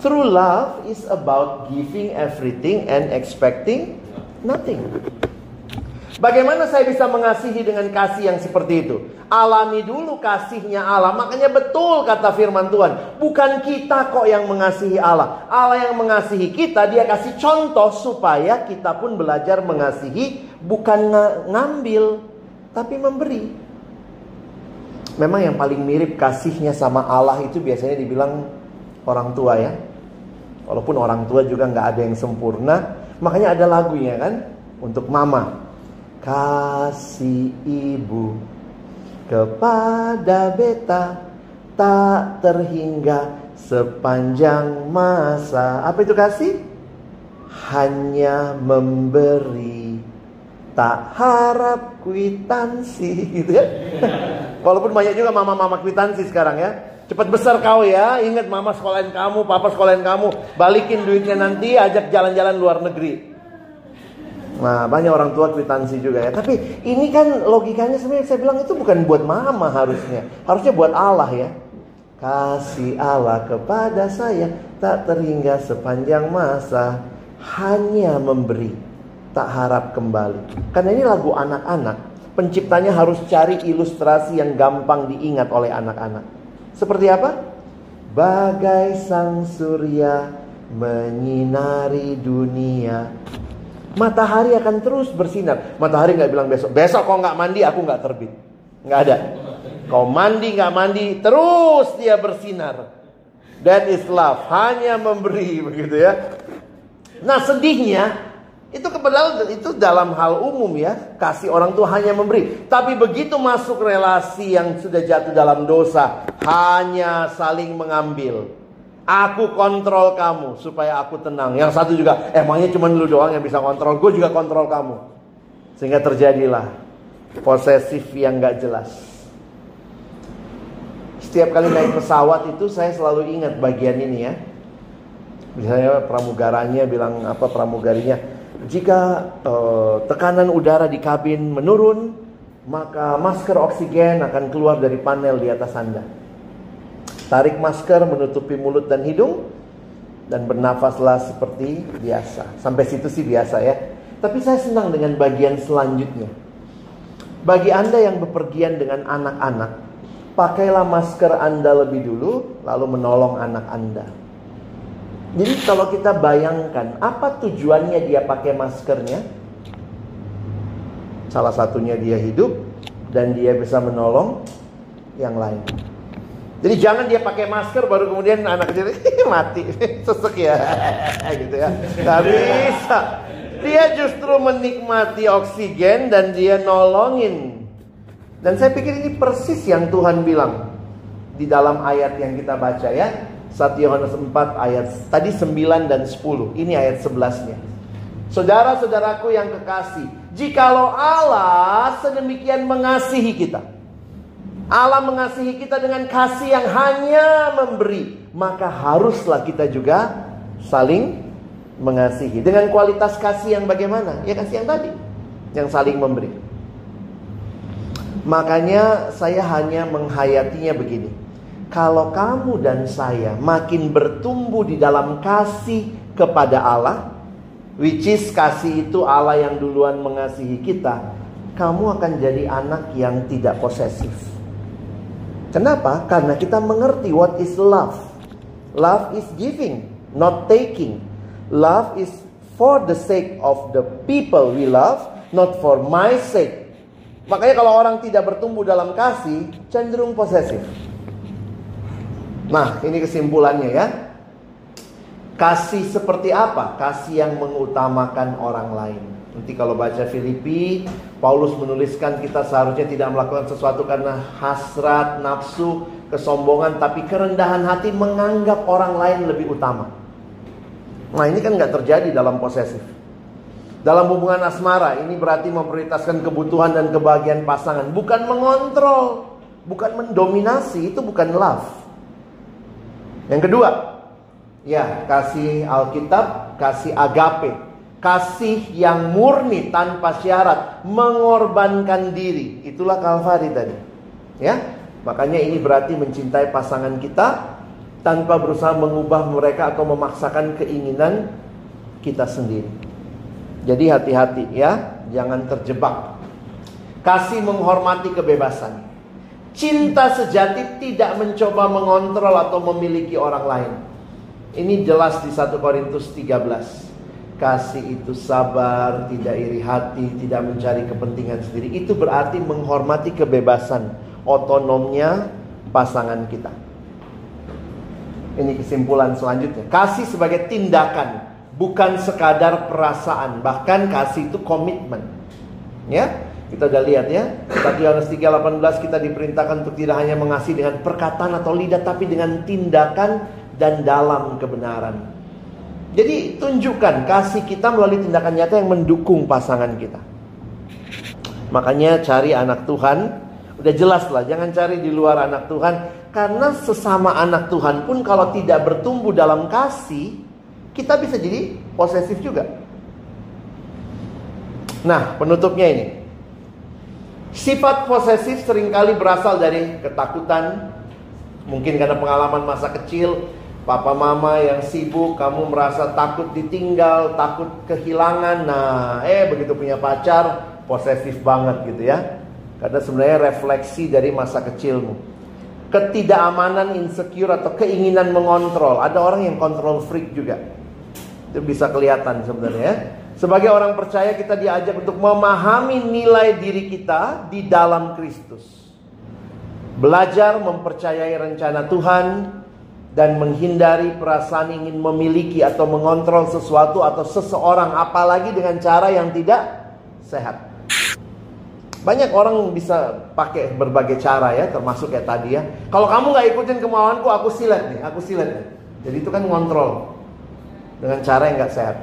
True love is about giving everything and expecting nothing. Bagaimana saya bisa mengasihi dengan kasih yang seperti itu? Alami dulu kasihnya Allah. Makanya betul kata firman Tuhan, bukan kita kok yang mengasihi Allah. Allah yang mengasihi kita, dia kasih contoh supaya kita pun belajar mengasihi. Bukan ngambil, tapi memberi. Memang yang paling mirip kasihnya sama Allah itu biasanya dibilang orang tua ya. Walaupun orang tua juga gak ada yang sempurna. Makanya ada lagunya kan, untuk mama. Kasih ibu kepada beta tak terhingga sepanjang masa. Apa itu kasih? Hanya memberi, tak harap kwitansi, gitu ya. Walaupun banyak juga mama-mama kwitansi sekarang ya. Cepat besar kau ya. Ingat mama sekolahin kamu, papa sekolahin kamu. Balikin duitnya nanti, ajak jalan-jalan luar negeri. Nah, banyak orang tua kwitansi juga ya. Tapi ini kan logikanya sebenarnya saya bilang itu bukan buat mama harusnya. Harusnya buat Allah ya. Kasih Allah kepada saya tak terhingga sepanjang masa, hanya memberi, tak harap kembali. Karena ini lagu anak-anak, penciptanya harus cari ilustrasi yang gampang diingat oleh anak-anak. Seperti apa? Bagai sang surya menyinari dunia, matahari akan terus bersinar. Matahari gak bilang besok kau gak mandi aku gak terbit. Gak ada. Kau mandi gak mandi terus dia bersinar. That is love. Hanya memberi, begitu ya. Nah sedihnya itu dalam hal umum ya. Kasih orang tua hanya memberi. Tapi begitu masuk relasi yang sudah jatuh dalam dosa, hanya saling mengambil. Aku kontrol kamu supaya aku tenang. Yang satu juga, emangnya cuma lu doang yang bisa kontrol, gue juga kontrol kamu. Sehingga terjadilah posesif yang gak jelas. Setiap kali naik pesawat itu saya selalu ingat bagian ini ya. Misalnya pramugaranya bilang apa, pramugarinya, jika tekanan udara di kabin menurun, maka masker oksigen akan keluar dari panel di atas Anda. Tarik masker menutupi mulut dan hidung, dan bernafaslah seperti biasa. Sampai situ sih biasa ya. Tapi saya senang dengan bagian selanjutnya. Bagi Anda yang bepergian dengan anak-anak, pakailah masker Anda lebih dulu, lalu menolong anak Anda. Jadi kalau kita bayangkan, apa tujuannya dia pakai maskernya? Salah satunya dia hidup, dan dia bisa menolong yang lain. Jadi jangan dia pakai masker baru kemudian anak kecil mati, sesek ya, gitu ya. Gak bisa. Dia justru menikmati oksigen dan dia nolongin. Dan saya pikir ini persis yang Tuhan bilang di dalam ayat yang kita baca ya. 1 Yohanes 4 ayat tadi 9 dan 10. Ini ayat 11-nya. Saudara-saudaraku yang kekasih, jikalau Allah sedemikian mengasihi kita, Allah mengasihi kita dengan kasih yang hanya memberi, maka haruslah kita juga saling mengasihi. Dengan kualitas kasih yang bagaimana? Ya kasih yang tadi, yang saling memberi. Makanya saya hanya menghayatinya begini. Kalau kamu dan saya makin bertumbuh di dalam kasih kepada Allah, which is kasih itu Allah yang duluan mengasihi kita, kamu akan jadi anak yang tidak posesif. Kenapa? Karena kita mengerti what is love. Love is giving, not taking. Love is for the sake of the people we love, not for my sake. Makanya kalau orang tidak bertumbuh dalam kasih, cenderung posesif. Nah, ini kesimpulannya ya. Kasih seperti apa? Kasih yang mengutamakan orang lain. Nanti kalau baca Filipi, Paulus menuliskan kita seharusnya tidak melakukan sesuatu karena hasrat, nafsu, kesombongan, tapi kerendahan hati menganggap orang lain lebih utama. Nah, ini kan nggak terjadi dalam posesif. Dalam hubungan asmara, ini berarti memprioritaskan kebutuhan dan kebahagiaan pasangan, bukan mengontrol, bukan mendominasi. Itu bukan love. Yang kedua, ya, kasih Alkitab, kasih agape, kasih yang murni tanpa syarat, mengorbankan diri. Itulah Kalvari tadi. Ya, makanya ini berarti mencintai pasangan kita tanpa berusaha mengubah mereka atau memaksakan keinginan kita sendiri. Jadi hati-hati ya, jangan terjebak. Kasih menghormati kebebasan. Cinta sejati tidak mencoba mengontrol atau memiliki orang lain. Ini jelas di 1 Korintus 13. Kasih itu sabar, tidak iri hati, tidak mencari kepentingan sendiri. Itu berarti menghormati kebebasan, otonomnya pasangan kita. Ini kesimpulan selanjutnya. Kasih sebagai tindakan, bukan sekadar perasaan. Bahkan kasih itu komitmen. Ya, kita udah lihat ya. 1 Yohanes 3:18 kita diperintahkan untuk tidak hanya mengasihi dengan perkataan atau lidah, tapi dengan tindakan dan dalam kebenaran. Jadi tunjukkan kasih kita melalui tindakan nyata yang mendukung pasangan kita. Makanya cari anak Tuhan. Udah jelas lah, jangan cari di luar anak Tuhan. Karena sesama anak Tuhan pun kalau tidak bertumbuh dalam kasih, kita bisa jadi posesif juga. Nah, penutupnya ini. Sifat posesif seringkali berasal dari ketakutan. Mungkin karena pengalaman masa kecil, papa mama yang sibuk, kamu merasa takut ditinggal, takut kehilangan. Nah, begitu punya pacar, posesif banget gitu ya. Karena sebenarnya refleksi dari masa kecilmu. Ketidakamanan, insecure atau keinginan mengontrol. Ada orang yang control freak juga. Itu bisa kelihatan sebenarnya. Sebagai orang percaya kita diajak untuk memahami nilai diri kita di dalam Kristus. Belajar mempercayai rencana Tuhan dan menghindari perasaan ingin memiliki atau mengontrol sesuatu atau seseorang, apalagi dengan cara yang tidak sehat. Banyak orang bisa pakai berbagai cara ya, termasuk kayak tadi ya. Kalau kamu gak ikutin kemauanku, aku silet nih. Jadi itu kan ngontrol dengan cara yang gak sehat.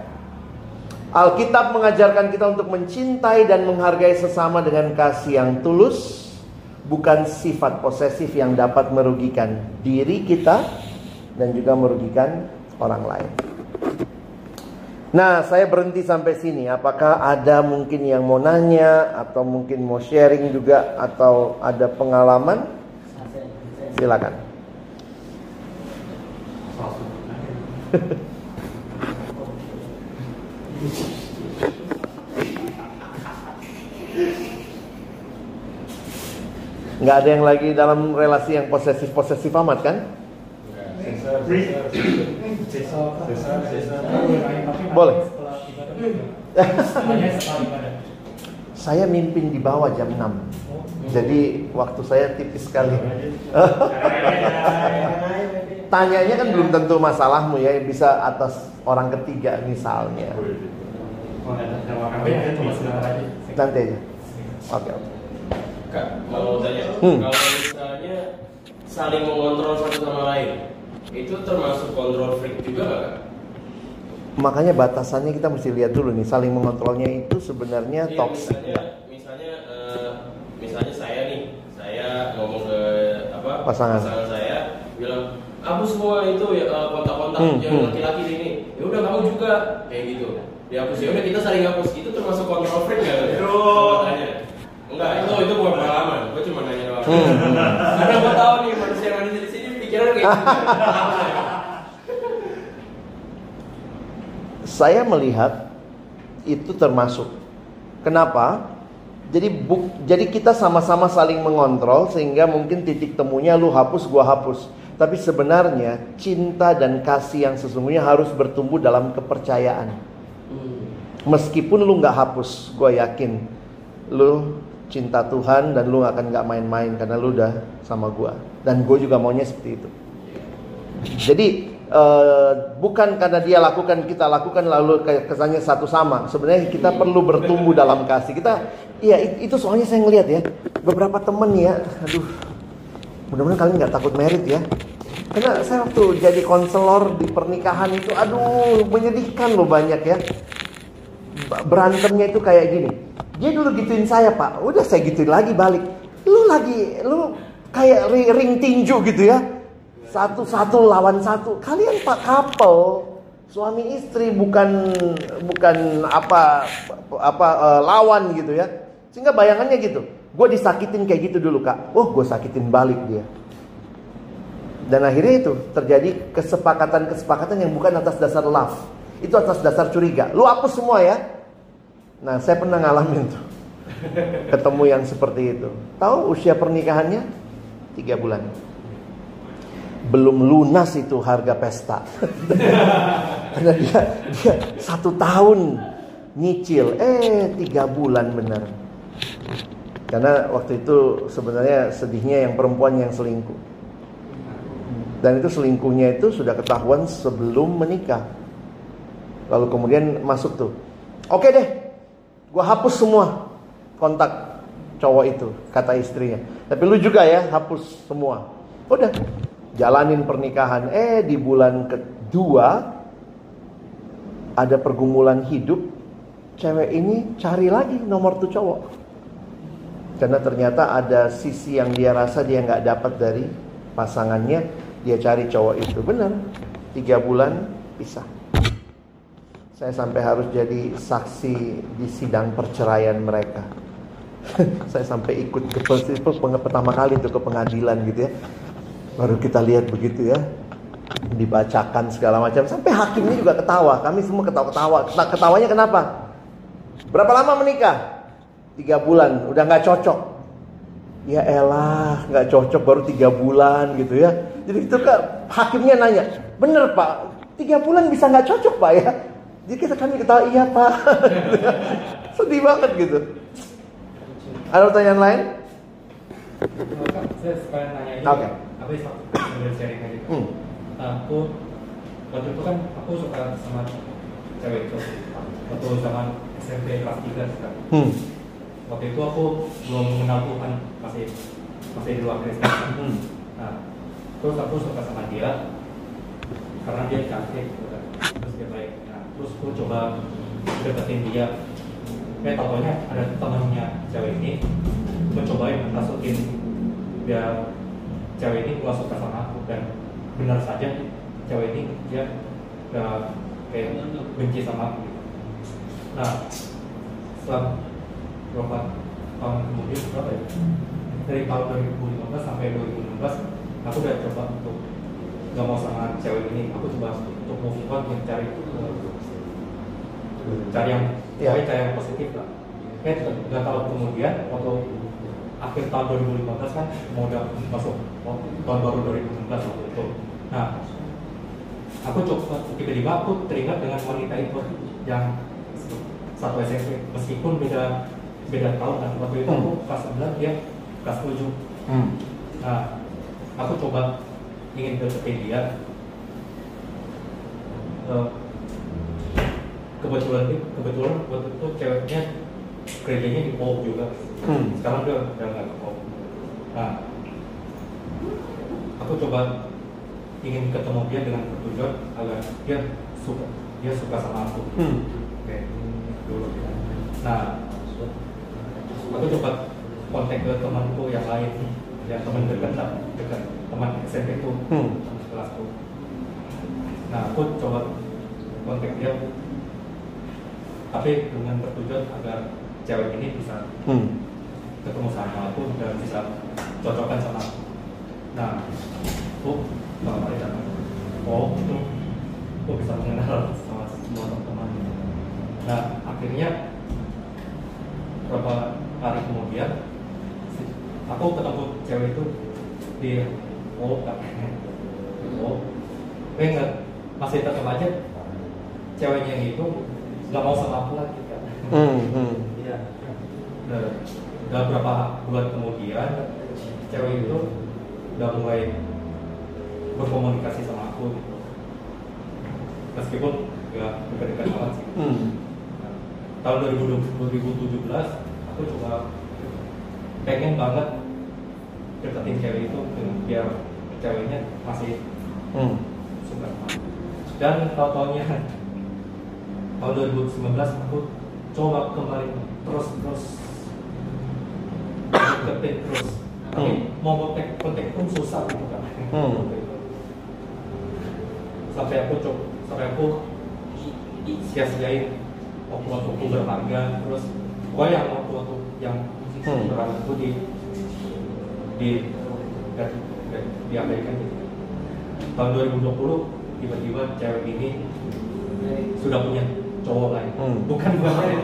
Alkitab mengajarkan kita untuk mencintai dan menghargai sesama dengan kasih yang tulus, bukan sifat posesif yang dapat merugikan diri kita dan juga merugikan orang lain. Nah, saya berhenti sampai sini. Apakah ada mungkin yang mau nanya atau mungkin mau sharing juga atau ada pengalaman? Silakan. Nggak ada yang lagi dalam relasi yang posesif amat kan? Boleh. Saya mimpin di bawah jam 6. Jadi waktu saya tipis sekali. Tanyanya kan belum tentu masalahmu ya, bisa atas orang ketiga misalnya. Nanti aja. Oke. Kak, mau tanya, kalau misalnya saling mengontrol satu sama lain, itu termasuk kontrol freak juga nggak, Kak? Makanya batasannya kita mesti lihat dulu nih, saling mengontrolnya itu sebenarnya Iya, toxic. Misalnya saya ngomong ke Pasangan saya, bilang hapus semua itu ya kontak-kontak yang laki-laki ini. Ya udah kamu juga kayak gitu. Dihapus, ya udah kita saling hapus. Itu termasuk kontrol freak nggak? Tanya. Enggak, itu bukan pengalaman. Gue cuma nanya doang. Karena gue tahu nih manusia di sini pikiran kayak gitu. Saya melihat itu termasuk. Kenapa? Jadi kita sama-sama saling mengontrol sehingga mungkin titik temunya lu hapus, gua hapus. Tapi sebenarnya cinta dan kasih yang sesungguhnya harus bertumbuh dalam kepercayaan. Meskipun lu nggak hapus, gua yakin lu cinta Tuhan dan lu akan gak main-main karena lu udah sama gua. Dan gue juga maunya seperti itu. Jadi bukan karena dia lakukan kita lakukan lalu kesannya satu sama. Sebenarnya kita perlu bertumbuh dalam kasih. Itu soalnya saya ngeliat ya, beberapa temen ya, aduh, mudah-mudahan kalian gak takut merit ya. Karena saya waktu jadi konselor di pernikahan itu, aduh, menyedihkan loh banyak ya. Berantemnya itu kayak gini. Dia dulu gituin saya, Pak. Udah saya gituin lagi balik. Lu kayak ring tinju gitu ya. Satu lawan satu. Kalian Pak couple, suami istri, bukan lawan gitu ya. Sehingga bayangannya gitu. Gue disakitin kayak gitu dulu, Kak. Gue sakitin balik dia. Dan akhirnya itu terjadi kesepakatan yang bukan atas dasar love. Itu atas dasar curiga. Lu hapus semua ya. Nah, saya pernah ngalamin tuh. Ketemu yang seperti itu. Tahu usia pernikahannya 3 bulan. Belum lunas itu harga pesta. Karena dia 1 tahun nyicil. 3 bulan bener. Karena waktu itu sebenarnya sedihnya yang perempuan yang selingkuh. Dan itu selingkuhnya itu sudah ketahuan sebelum menikah. Lalu kemudian masuk tuh. Oke deh, gue hapus semua kontak cowok itu, kata istrinya. Tapi lu juga ya, hapus semua. Udah, jalanin pernikahan. Di bulan kedua ada pergumulan hidup. Cewek ini cari lagi nomor tuh cowok. Karena ternyata ada sisi yang dia rasa dia gak dapat dari pasangannya, dia cari cowok itu. Benar, 3 bulan pisah. Saya sampai harus jadi saksi di sidang perceraian mereka. Saya sampai ikut ke pertama kali itu ke pengadilan gitu ya. Baru kita lihat begitu ya, dibacakan segala macam. Sampai hakimnya juga ketawa. Kami semua ketawa-ketawa. Ketawanya kenapa? Berapa lama menikah? 3 bulan. Udah gak cocok. Ya elah, gak cocok baru 3 bulan gitu ya. Jadi itu kan hakimnya nanya, bener pak, 3 bulan bisa gak cocok pak ya? Jadi kami ketawa, iya pak. Sedih banget gitu. Ada pertanyaan lain? Saya sekalian nanya ini. Oke. Apa sih sambil sharing aja. Aku waktu itu kan aku suka sama cewek itu. Waktu zaman SMP kelas 3 sekarang. Waktu itu aku belum mengenal Tuhan, masih di luar Kristen. Nah, terus aku suka sama dia karena dia cantik, terus dia baik. Nah, terus aku coba deketin dia. Taunya ada temannya cewek ini mencobain masukin biar cewek ini gak suka sama aku, dan benar saja cewek ini dia udah kayak benci sama aku. Nah, setelah berapa tahun kemudian, berapa ya? Dari tahun 2015 sampai 2016 aku udah coba untuk gak mau sama cewek ini. Aku coba untuk move on, cari yang cari yang positif lah. Kayak 3 tahun kemudian, waktu akhir tahun 2015 kan mau udah masuk tahun baru 2016 waktu itu. Nah, aku coba tiba-tiba aku teringat dengan wanita itu yang satu SMP, meskipun beda tahun kan. Waktu itu aku kelas 11, dia kelas 7. Nah, aku coba ingin deketin dia. Kebetulan waktu itu ceweknya kerjanya di POP juga. Sekarang dia udah nggak ke POP. Nah, aku coba ingin ketemu dia dengan tujuan agar dia suka sama aku. Oke, dulu. Nah, aku coba kontak ke temanku yang lain, ya teman dekat teman SMP itu, kelasku. Nah, aku coba kontak dia, tapi dengan bertujuan agar cewek ini bisa ketemu sama aku dan bisa cocokkan sama aku. Nah, aku kemarin datang, aku bisa mengenal sama semua teman-teman. Nah, akhirnya beberapa hari kemudian aku ketemu cewek itu di enggak, masih tetap aja ceweknya itu nggak mau sama aku lagi kan. Iya. Udah berapa bulan kemudian cewek itu udah mulai berkomunikasi sama aku gitu. Meskipun nggak dekat-dekat banget sih. Tahun 2017 aku coba pengen banget deketin cewek itu biar ceweknya masih suka sama aku. Dan tahun-tahunnya tahun 2019 aku coba kembali terus deketin terus. Tapi mau kontak pun susah gitu kan. Sampai aku sia-siain waktu-waktu berharga, terus pokoknya waktu-waktu yang berharga itu diabaikan gitu. Tahun 2020 tiba-tiba cewek ini sudah punya cowok lain, bukan saya.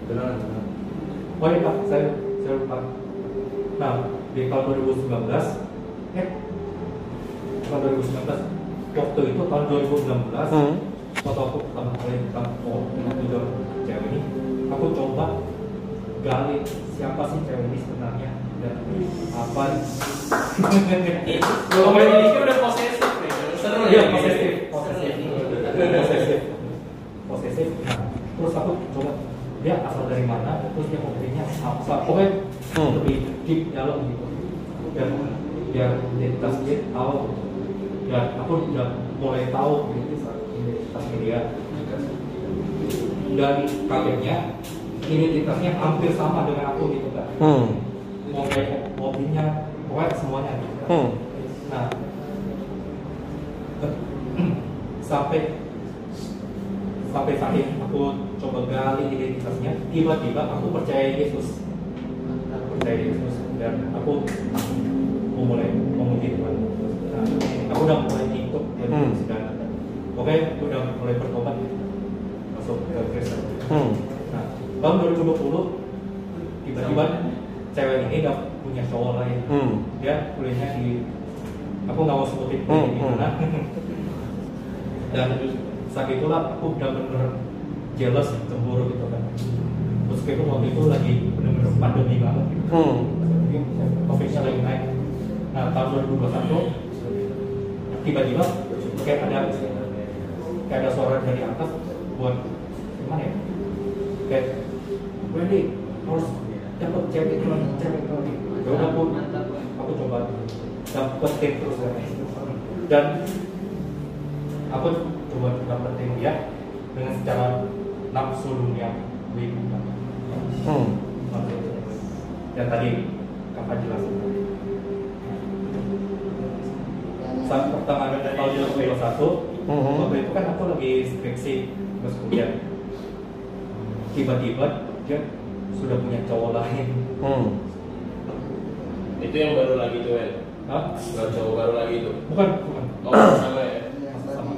Benar. Oh iya Pak, saya lupa. Nah, di tahun 2019, tahun 2019, waktu itu tahun 2016, waktu aku pertama kali ketemu dengan tujuan cewek ini, aku coba gali siapa sih cewek ini sebenarnya dan apa. Kalau ini udah posesif nih, seru ya. Posesif. Nah, terus aku coba dia asal dari mana, terus dia hobinya apa, pokoknya lebih deep dalam gitu. Dan biar identitas dia tahu, dan aku udah mulai tahu identitasnya dia. Dan kagetnya identitasnya hampir sama dengan aku gitu kan. Mau kayak hobinya, pokoknya semuanya gitu. Nah, sampai saat aku coba gali identitasnya, tiba-tiba aku percaya Yesus, dan aku mulai memuji Tuhan. Nah, aku udah mulai ikut Yesus dan pokoknya udah mulai bertobat masuk ke Kristen. Nah, tahun 2020 tiba-tiba cewek ini udah punya cowok lain. Dia kuliahnya di, aku nggak mau sebutin di mana. Dan saat itulah aku udah bener jealous, cemburu gitu kan. Meskipun waktu itu lagi bener-bener pandemi banget gitu. Covid-nya lagi naik. Nah, tahun 2021 tiba-tiba kayak ada suara dari atas buat gimana ya? Kayak Wendy harus dapat cewek lagi. Ya udah aku coba dapetin terus dan aku coba dapetin dia dengan secara nafsu dunia yang tadi kakak jelasin. Saat pertengahan tahun 2021 waktu itu kan aku lagi skripsi pas kuliah, tiba-tiba dia sudah punya cowok lain. Itu yang baru lagi tuh ya? Hah? Cowok baru lagi tuh? Bukan. Oh, sama ya? Sama.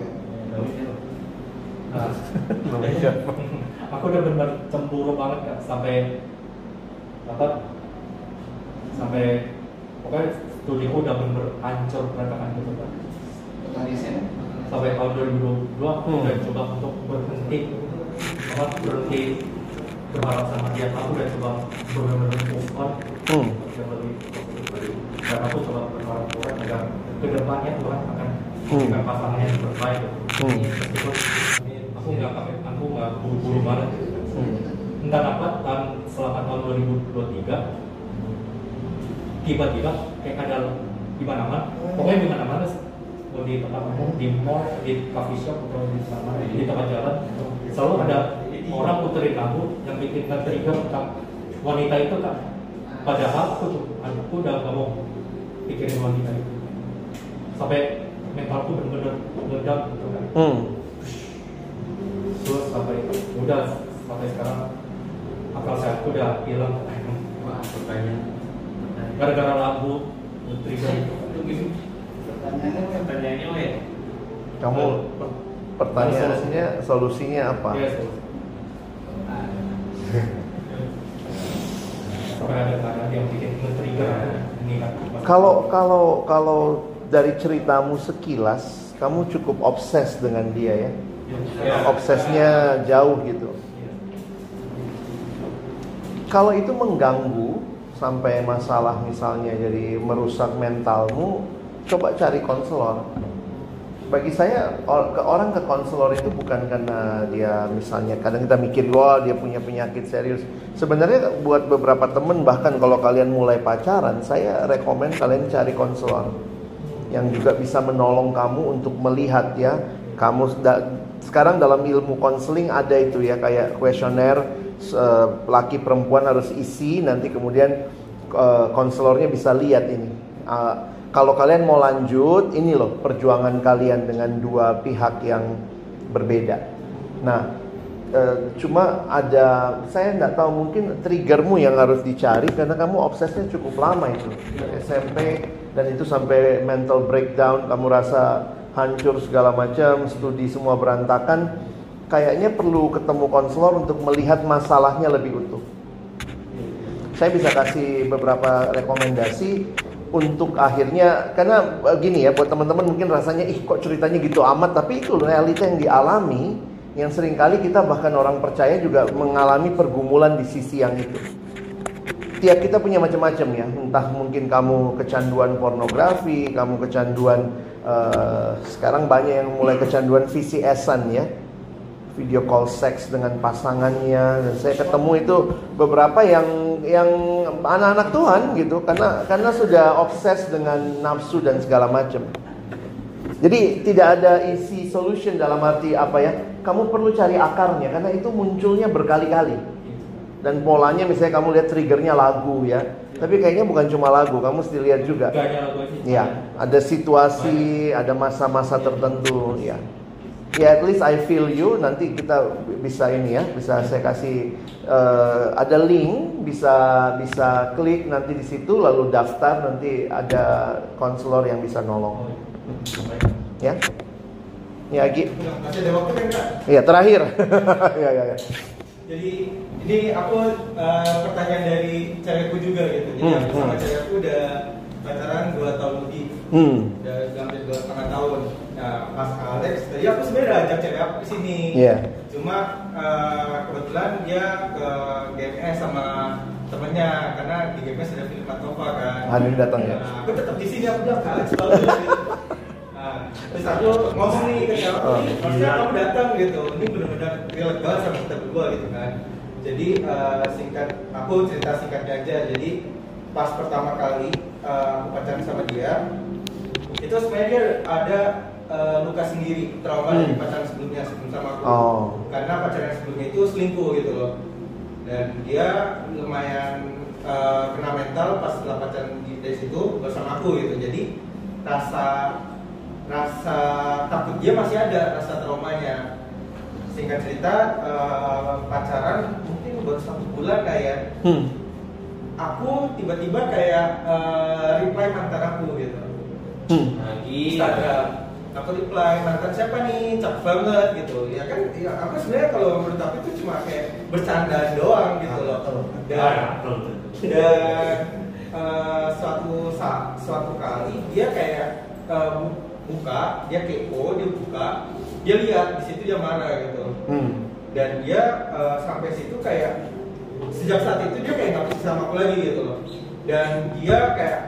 Nah, aku udah benar cemburu banget kan sampai pokoknya studiku udah bener hancur berantakan gitu kan. Sampai tahun 2022 aku udah coba untuk berhenti berharap sama dia. Aku udah coba benar-benar move on. Dan aku coba berharap Tuhan agar kedepannya Tuhan akan memberikan pasangan yang terbaik. Meskipun aku nggak buru-buru banget. Entah apa, selama tahun 2023 tiba-tiba kayak ada di mana-mana, pokoknya di mana-mana, di tempat umum, di mall, di coffee shop atau di mana, di tempat jalan, selalu ada orang puterin lagu yang bikin trigger tentang wanita itu kan. Padahal aku udah gak mau pikirin wanita itu sampai mentalku bener-bener meledak gitu kan. Terus sampai sekarang akal sehatku udah hilang. Wah, pertanyaan Gara-gara lagu trigger itu. Pertanyaannya ya. Kamu pertanyaannya solusinya apa? Iya, sampai ada yang bikin trigger ini kan. Kalau dari ceritamu sekilas, kamu cukup obses dengan dia ya? Obsesnya jauh gitu. Kalau itu mengganggu sampai masalah misalnya jadi merusak mentalmu, coba cari konselor. Bagi saya orang ke konselor itu bukan karena dia misalnya kadang kita mikir wah dia punya penyakit serius. Sebenarnya buat beberapa temen, bahkan kalau kalian mulai pacaran, saya rekomen kalian cari konselor yang juga bisa menolong kamu untuk melihat ya, kamu sekarang dalam ilmu konseling ada itu ya, kayak kuesioner laki perempuan harus isi, nanti kemudian konselornya bisa lihat ini. Kalau kalian mau lanjut, ini loh perjuangan kalian dengan dua pihak yang berbeda. Nah, cuma ada, saya nggak tahu, mungkin triggermu yang harus dicari karena kamu obsesnya cukup lama itu SMP, dan itu sampai mental breakdown, kamu rasa hancur segala macam, studi semua berantakan. Kayaknya perlu ketemu konselor untuk melihat masalahnya lebih utuh. Saya bisa kasih beberapa rekomendasi untuk akhirnya, karena gini ya, buat teman-teman mungkin rasanya kok ceritanya gitu amat, tapi itu realita yang dialami, yang seringkali kita bahkan orang percaya juga mengalami pergumulan di sisi yang itu. Tiap kita punya macam-macam ya, entah mungkin kamu kecanduan pornografi, kamu kecanduan sekarang banyak yang mulai kecanduan VCS-an ya, video call seks dengan pasangannya. Dan saya ketemu itu beberapa yang anak-anak Tuhan gitu, karena sudah obses dengan nafsu dan segala macam. Jadi tidak ada easy solution dalam arti apa ya, kamu perlu cari akarnya, karena itu munculnya berkali-kali. Dan polanya misalnya kamu lihat triggernya lagu ya. Tapi kayaknya bukan cuma lagu, kamu mesti lihat juga. Ya, ada situasi, ada masa-masa tertentu ya. Ya, at least I feel you. Nanti kita bisa ini ya, bisa saya kasih ada link, bisa klik nanti di situ, lalu daftar, nanti ada konselor yang bisa nolong. Ya, ya Gi. Masih ada waktu kan Kak? Ya terakhir. ya. Jadi ini aku pertanyaan dari cewekku juga gitu. Jadi aku sama cewekku udah pacaran 2 tahun lebih. Udah hampir 2,5 tahun. Nah, Mas Alex, tadi aku sebenarnya udah ajak cewek aku kesini. Cuma kebetulan dia ke GMS sama temennya, karena di GMS ada Philip Matova kan. Hari ini datang ya. Nah, aku tetap di sini, aku bilang Alex bagus gitu. Nah, terus aku ngomong nih ke cewek, maksudnya kamu datang gitu. Ini benar-benar relate banget sama kita berdua gitu kan. Jadi aku cerita singkatnya aja. Jadi pas pertama kali aku pacaran sama dia, itu sebenarnya dia ada luka sendiri, trauma dari pacaran sebelumnya sebelum sama aku. Karena pacaran sebelumnya itu selingkuh gitu loh. Dan dia lumayan kena mental pas setelah pacaran dari situ bersama aku gitu. Jadi rasa takut dia masih ada, rasa traumanya. Singkat cerita, pacaran mungkin baru 1 bulan kayak aku tiba-tiba kayak reply mantan aku gitu. Instagram, aku reply mantan siapa nih, cakep banget gitu. Ya kan, ya aku sebenarnya kalau menurut aku itu cuma kayak bercandaan doang gitu loh. Dan suatu kali dia kayak buka, dia kepo, dia buka, dia lihat di situ dia marah gitu. Dan dia sampai situ kayak sejak saat itu dia kayak nggak bisa sama aku lagi gitu loh. Dan dia kayak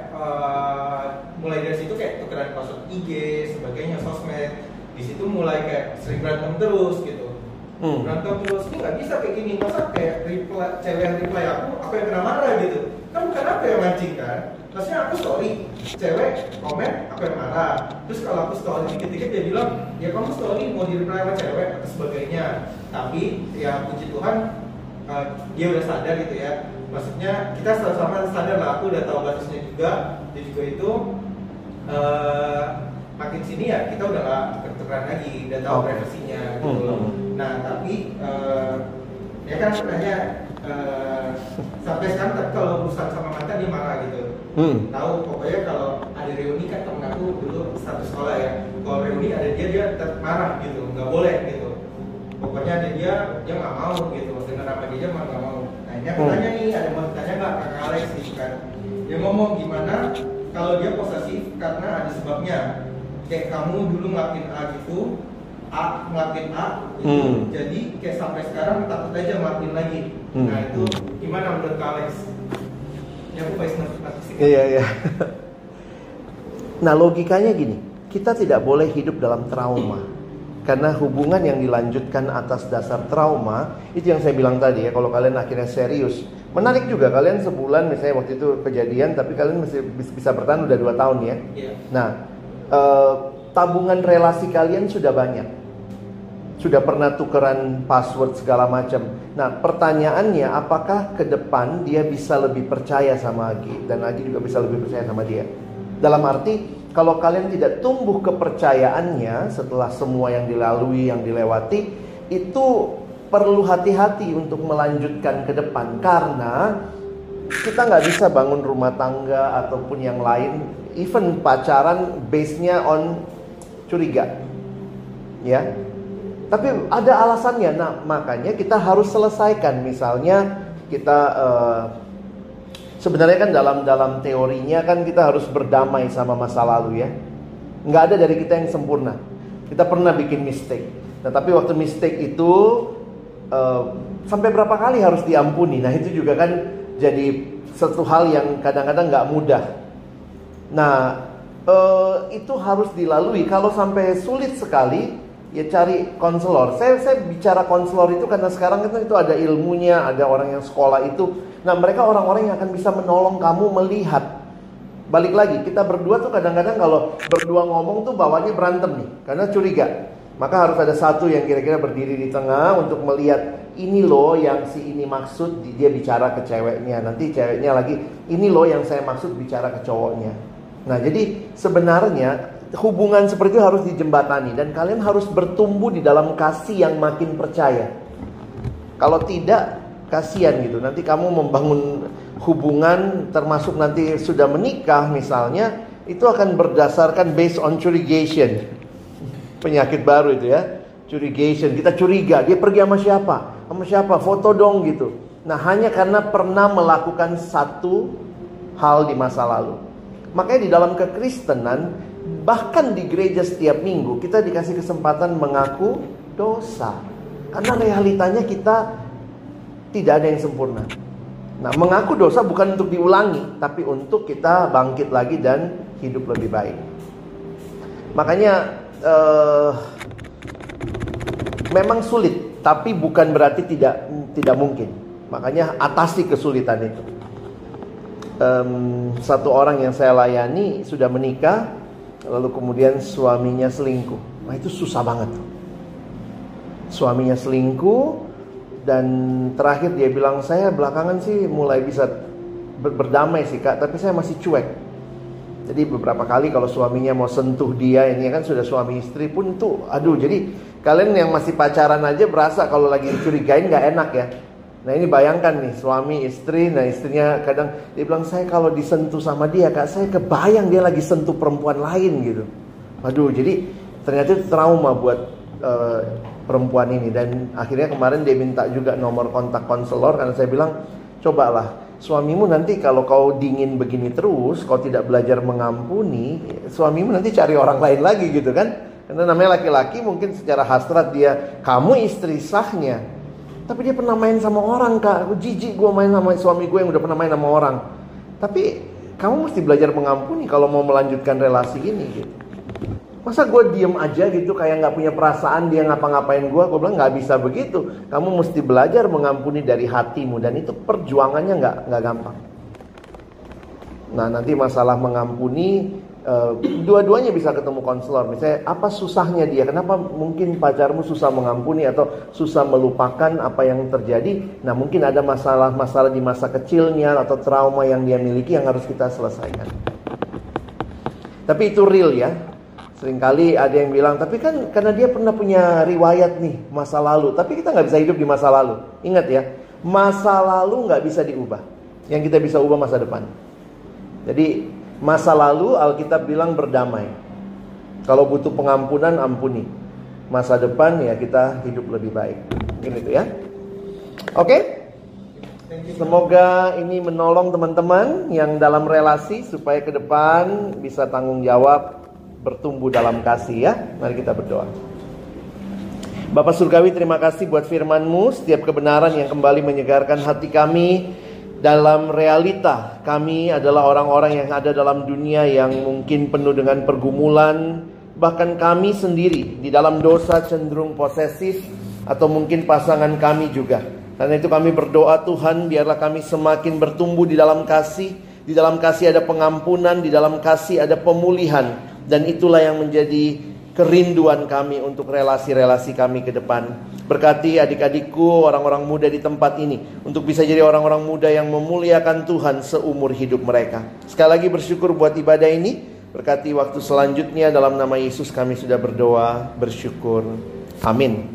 mulai dari situ kayak tukeran password IG, sebagainya, sosmed. Di situ mulai kayak sering berantem terus gitu. Berantem terus, ini nggak bisa kayak gini. Masa kayak cewek yang reply aku yang kena marah gitu. Kan bukan aku yang mancing kan. Maksudnya aku story, cewek komen, aku yang marah. Terus kalau aku story dikit-dikit dia bilang, ya kamu story mau di-reply sama cewek atau sebagainya. Tapi ya puji Tuhan dia udah sadar gitu ya. Maksudnya kita sama-sama sadar lah, aku udah tahu batasnya juga. Dia juga itu makin sini ya kita udah gak ketukeran lagi, udah tahu privasinya gitu loh. Nah tapi ya kan sebenarnya sampai sekarang tapi kalau urusan sama mantan dia marah gitu. Tahu pokoknya kalau ada reuni kan temen aku dulu satu sekolah ya. Kalau reuni ada dia tetap marah gitu, nggak boleh gitu. Pokoknya ada dia nggak mau gitu. Dengan apa dia mah nggak mau. Nah ini aku tanya nih, ada mau tanya nggak Kak Alex gitu kan? Dia ngomong gimana kalau dia posesif karena ada sebabnya. Kayak kamu dulu ngelakuin A gitu, ngelakuin A gitu. Jadi kayak sampai sekarang takut aja ngelakuin lagi. Nah itu gimana menurut Kak Alex? Ya aku pasti ngerti. Iya. Nah logikanya gini, kita tidak boleh hidup dalam trauma. Karena hubungan yang dilanjutkan atas dasar trauma, itu yang saya bilang tadi ya, kalau kalian akhirnya serius. Menarik juga, kalian sebulan misalnya waktu itu kejadian, tapi kalian masih bisa bertahan udah 2 tahun ya. Nah, tabungan relasi kalian sudah banyak. Sudah pernah tukeran password segala macam. Nah, pertanyaannya apakah ke depan dia bisa lebih percaya sama Agi, dan Agi juga bisa lebih percaya sama dia. Dalam arti, kalau kalian tidak tumbuh kepercayaannya setelah semua yang dilalui, yang dilewati, itu perlu hati-hati untuk melanjutkan ke depan. Karena kita nggak bisa bangun rumah tangga ataupun yang lain, even pacaran base-nya on curiga, ya. Tapi ada alasannya. Nah, makanya kita harus selesaikan. Misalnya kita sebenarnya kan dalam teorinya kan kita harus berdamai sama masa lalu ya. Nggak ada dari kita yang sempurna. Kita pernah bikin mistake. Nah, tapi waktu mistake itu sampai berapa kali harus diampuni. Nah, itu juga kan jadi satu hal yang kadang-kadang nggak mudah. Nah, itu harus dilalui. Kalau sampai sulit sekali, ya cari konselor. Saya bicara konselor itu karena sekarang kan itu ada ilmunya, ada orang yang sekolah itu. Nah, mereka orang-orang yang akan bisa menolong kamu melihat. Balik lagi, kita berdua tuh kadang-kadang kalau berdua ngomong tuh bawahnya berantem nih, karena curiga. Maka harus ada satu yang kira-kira berdiri di tengah untuk melihat ini loh yang si ini maksud, dia bicara ke ceweknya. Nanti ceweknya lagi, ini loh yang saya maksud bicara ke cowoknya. Nah, jadi sebenarnya hubungan seperti itu harus dijembatani. Dan kalian harus bertumbuh di dalam kasih yang makin percaya. Kalau tidak, kasihan gitu. Nanti kamu membangun hubungan, termasuk nanti sudah menikah misalnya, itu akan berdasarkan based on curigation. Penyakit baru itu ya, curigation. Kita curiga, dia pergi sama siapa? Sama siapa? Foto dong gitu. Nah, hanya karena pernah melakukan satu hal di masa lalu. Makanya di dalam kekristenan, bahkan di gereja setiap minggu, kita dikasih kesempatan mengaku dosa. Karena realitanya kita tidak ada yang sempurna. Nah, mengaku dosa bukan untuk diulangi, tapi untuk kita bangkit lagi dan hidup lebih baik. Makanya memang sulit, tapi bukan berarti tidak mungkin. Makanya atasi kesulitan itu. Satu orang yang saya layani sudah menikah, lalu kemudian suaminya selingkuh. Nah, itu susah banget. Suaminya selingkuh. Dan terakhir dia bilang, saya belakangan sih mulai bisa berdamai sih kak, tapi saya masih cuek. Jadi beberapa kali kalau suaminya mau sentuh dia, ini kan sudah suami istri pun tuh, aduh, jadi kalian yang masih pacaran aja berasa kalau lagi dicurigain gak enak ya. Nah, ini bayangkan nih, suami istri, nah istrinya kadang dia bilang, saya kalau disentuh sama dia kak, saya kebayang dia lagi sentuh perempuan lain gitu. Aduh, jadi ternyata itu trauma buat perempuan ini. Dan akhirnya kemarin dia minta juga nomor kontak konselor, karena saya bilang, cobalah suamimu nanti kalau kau dingin begini terus, kau tidak belajar mengampuni, suamimu nanti cari orang lain lagi gitu kan. Karena namanya laki-laki, mungkin secara hasrat dia, kamu istri sahnya, tapi dia pernah main sama orang kak. Aku jijik gue main sama suami gue yang udah pernah main sama orang. Tapi kamu mesti belajar mengampuni kalau mau melanjutkan relasi ini gitu. Masa gue diem aja gitu kayak gak punya perasaan dia ngapa-ngapain gue? Gue bilang gak bisa begitu. Kamu mesti belajar mengampuni dari hatimu. Dan itu perjuangannya gak gampang. Nah, nanti masalah mengampuni, dua-duanya bisa ketemu konselor. Misalnya apa susahnya dia? Kenapa mungkin pacarmu susah mengampuni atau susah melupakan apa yang terjadi? Nah, mungkin ada masalah-masalah di masa kecilnya atau trauma yang dia miliki yang harus kita selesaikan. Tapi itu real ya. Seringkali ada yang bilang, tapi kan karena dia pernah punya riwayat nih masa lalu. Tapi kita gak bisa hidup di masa lalu. Ingat ya, masa lalu gak bisa diubah. Yang kita bisa ubah masa depan. Jadi masa lalu Alkitab bilang berdamai. Kalau butuh pengampunan, ampuni. Masa depan ya kita hidup lebih baik. Mungkin itu ya. Oke? Semoga ini menolong teman-teman yang dalam relasi, supaya ke depan bisa tanggung jawab, bertumbuh dalam kasih ya. Mari kita berdoa. Bapa Surgawi, terima kasih buat firman-Mu, setiap kebenaran yang kembali menyegarkan hati kami. Dalam realita, kami adalah orang-orang yang ada dalam dunia yang mungkin penuh dengan pergumulan. Bahkan kami sendiri di dalam dosa cenderung posesif, atau mungkin pasangan kami juga. Karena itu kami berdoa, Tuhan, biarlah kami semakin bertumbuh di dalam kasih. Di dalam kasih ada pengampunan, di dalam kasih ada pemulihan. Dan itulah yang menjadi kerinduan kami untuk relasi-relasi kami ke depan. Berkati adik-adikku, orang-orang muda di tempat ini, untuk bisa jadi orang-orang muda yang memuliakan Tuhan seumur hidup mereka. Sekali lagi bersyukur buat ibadah ini. Berkati waktu selanjutnya, dalam nama Yesus kami sudah berdoa, bersyukur. Amin.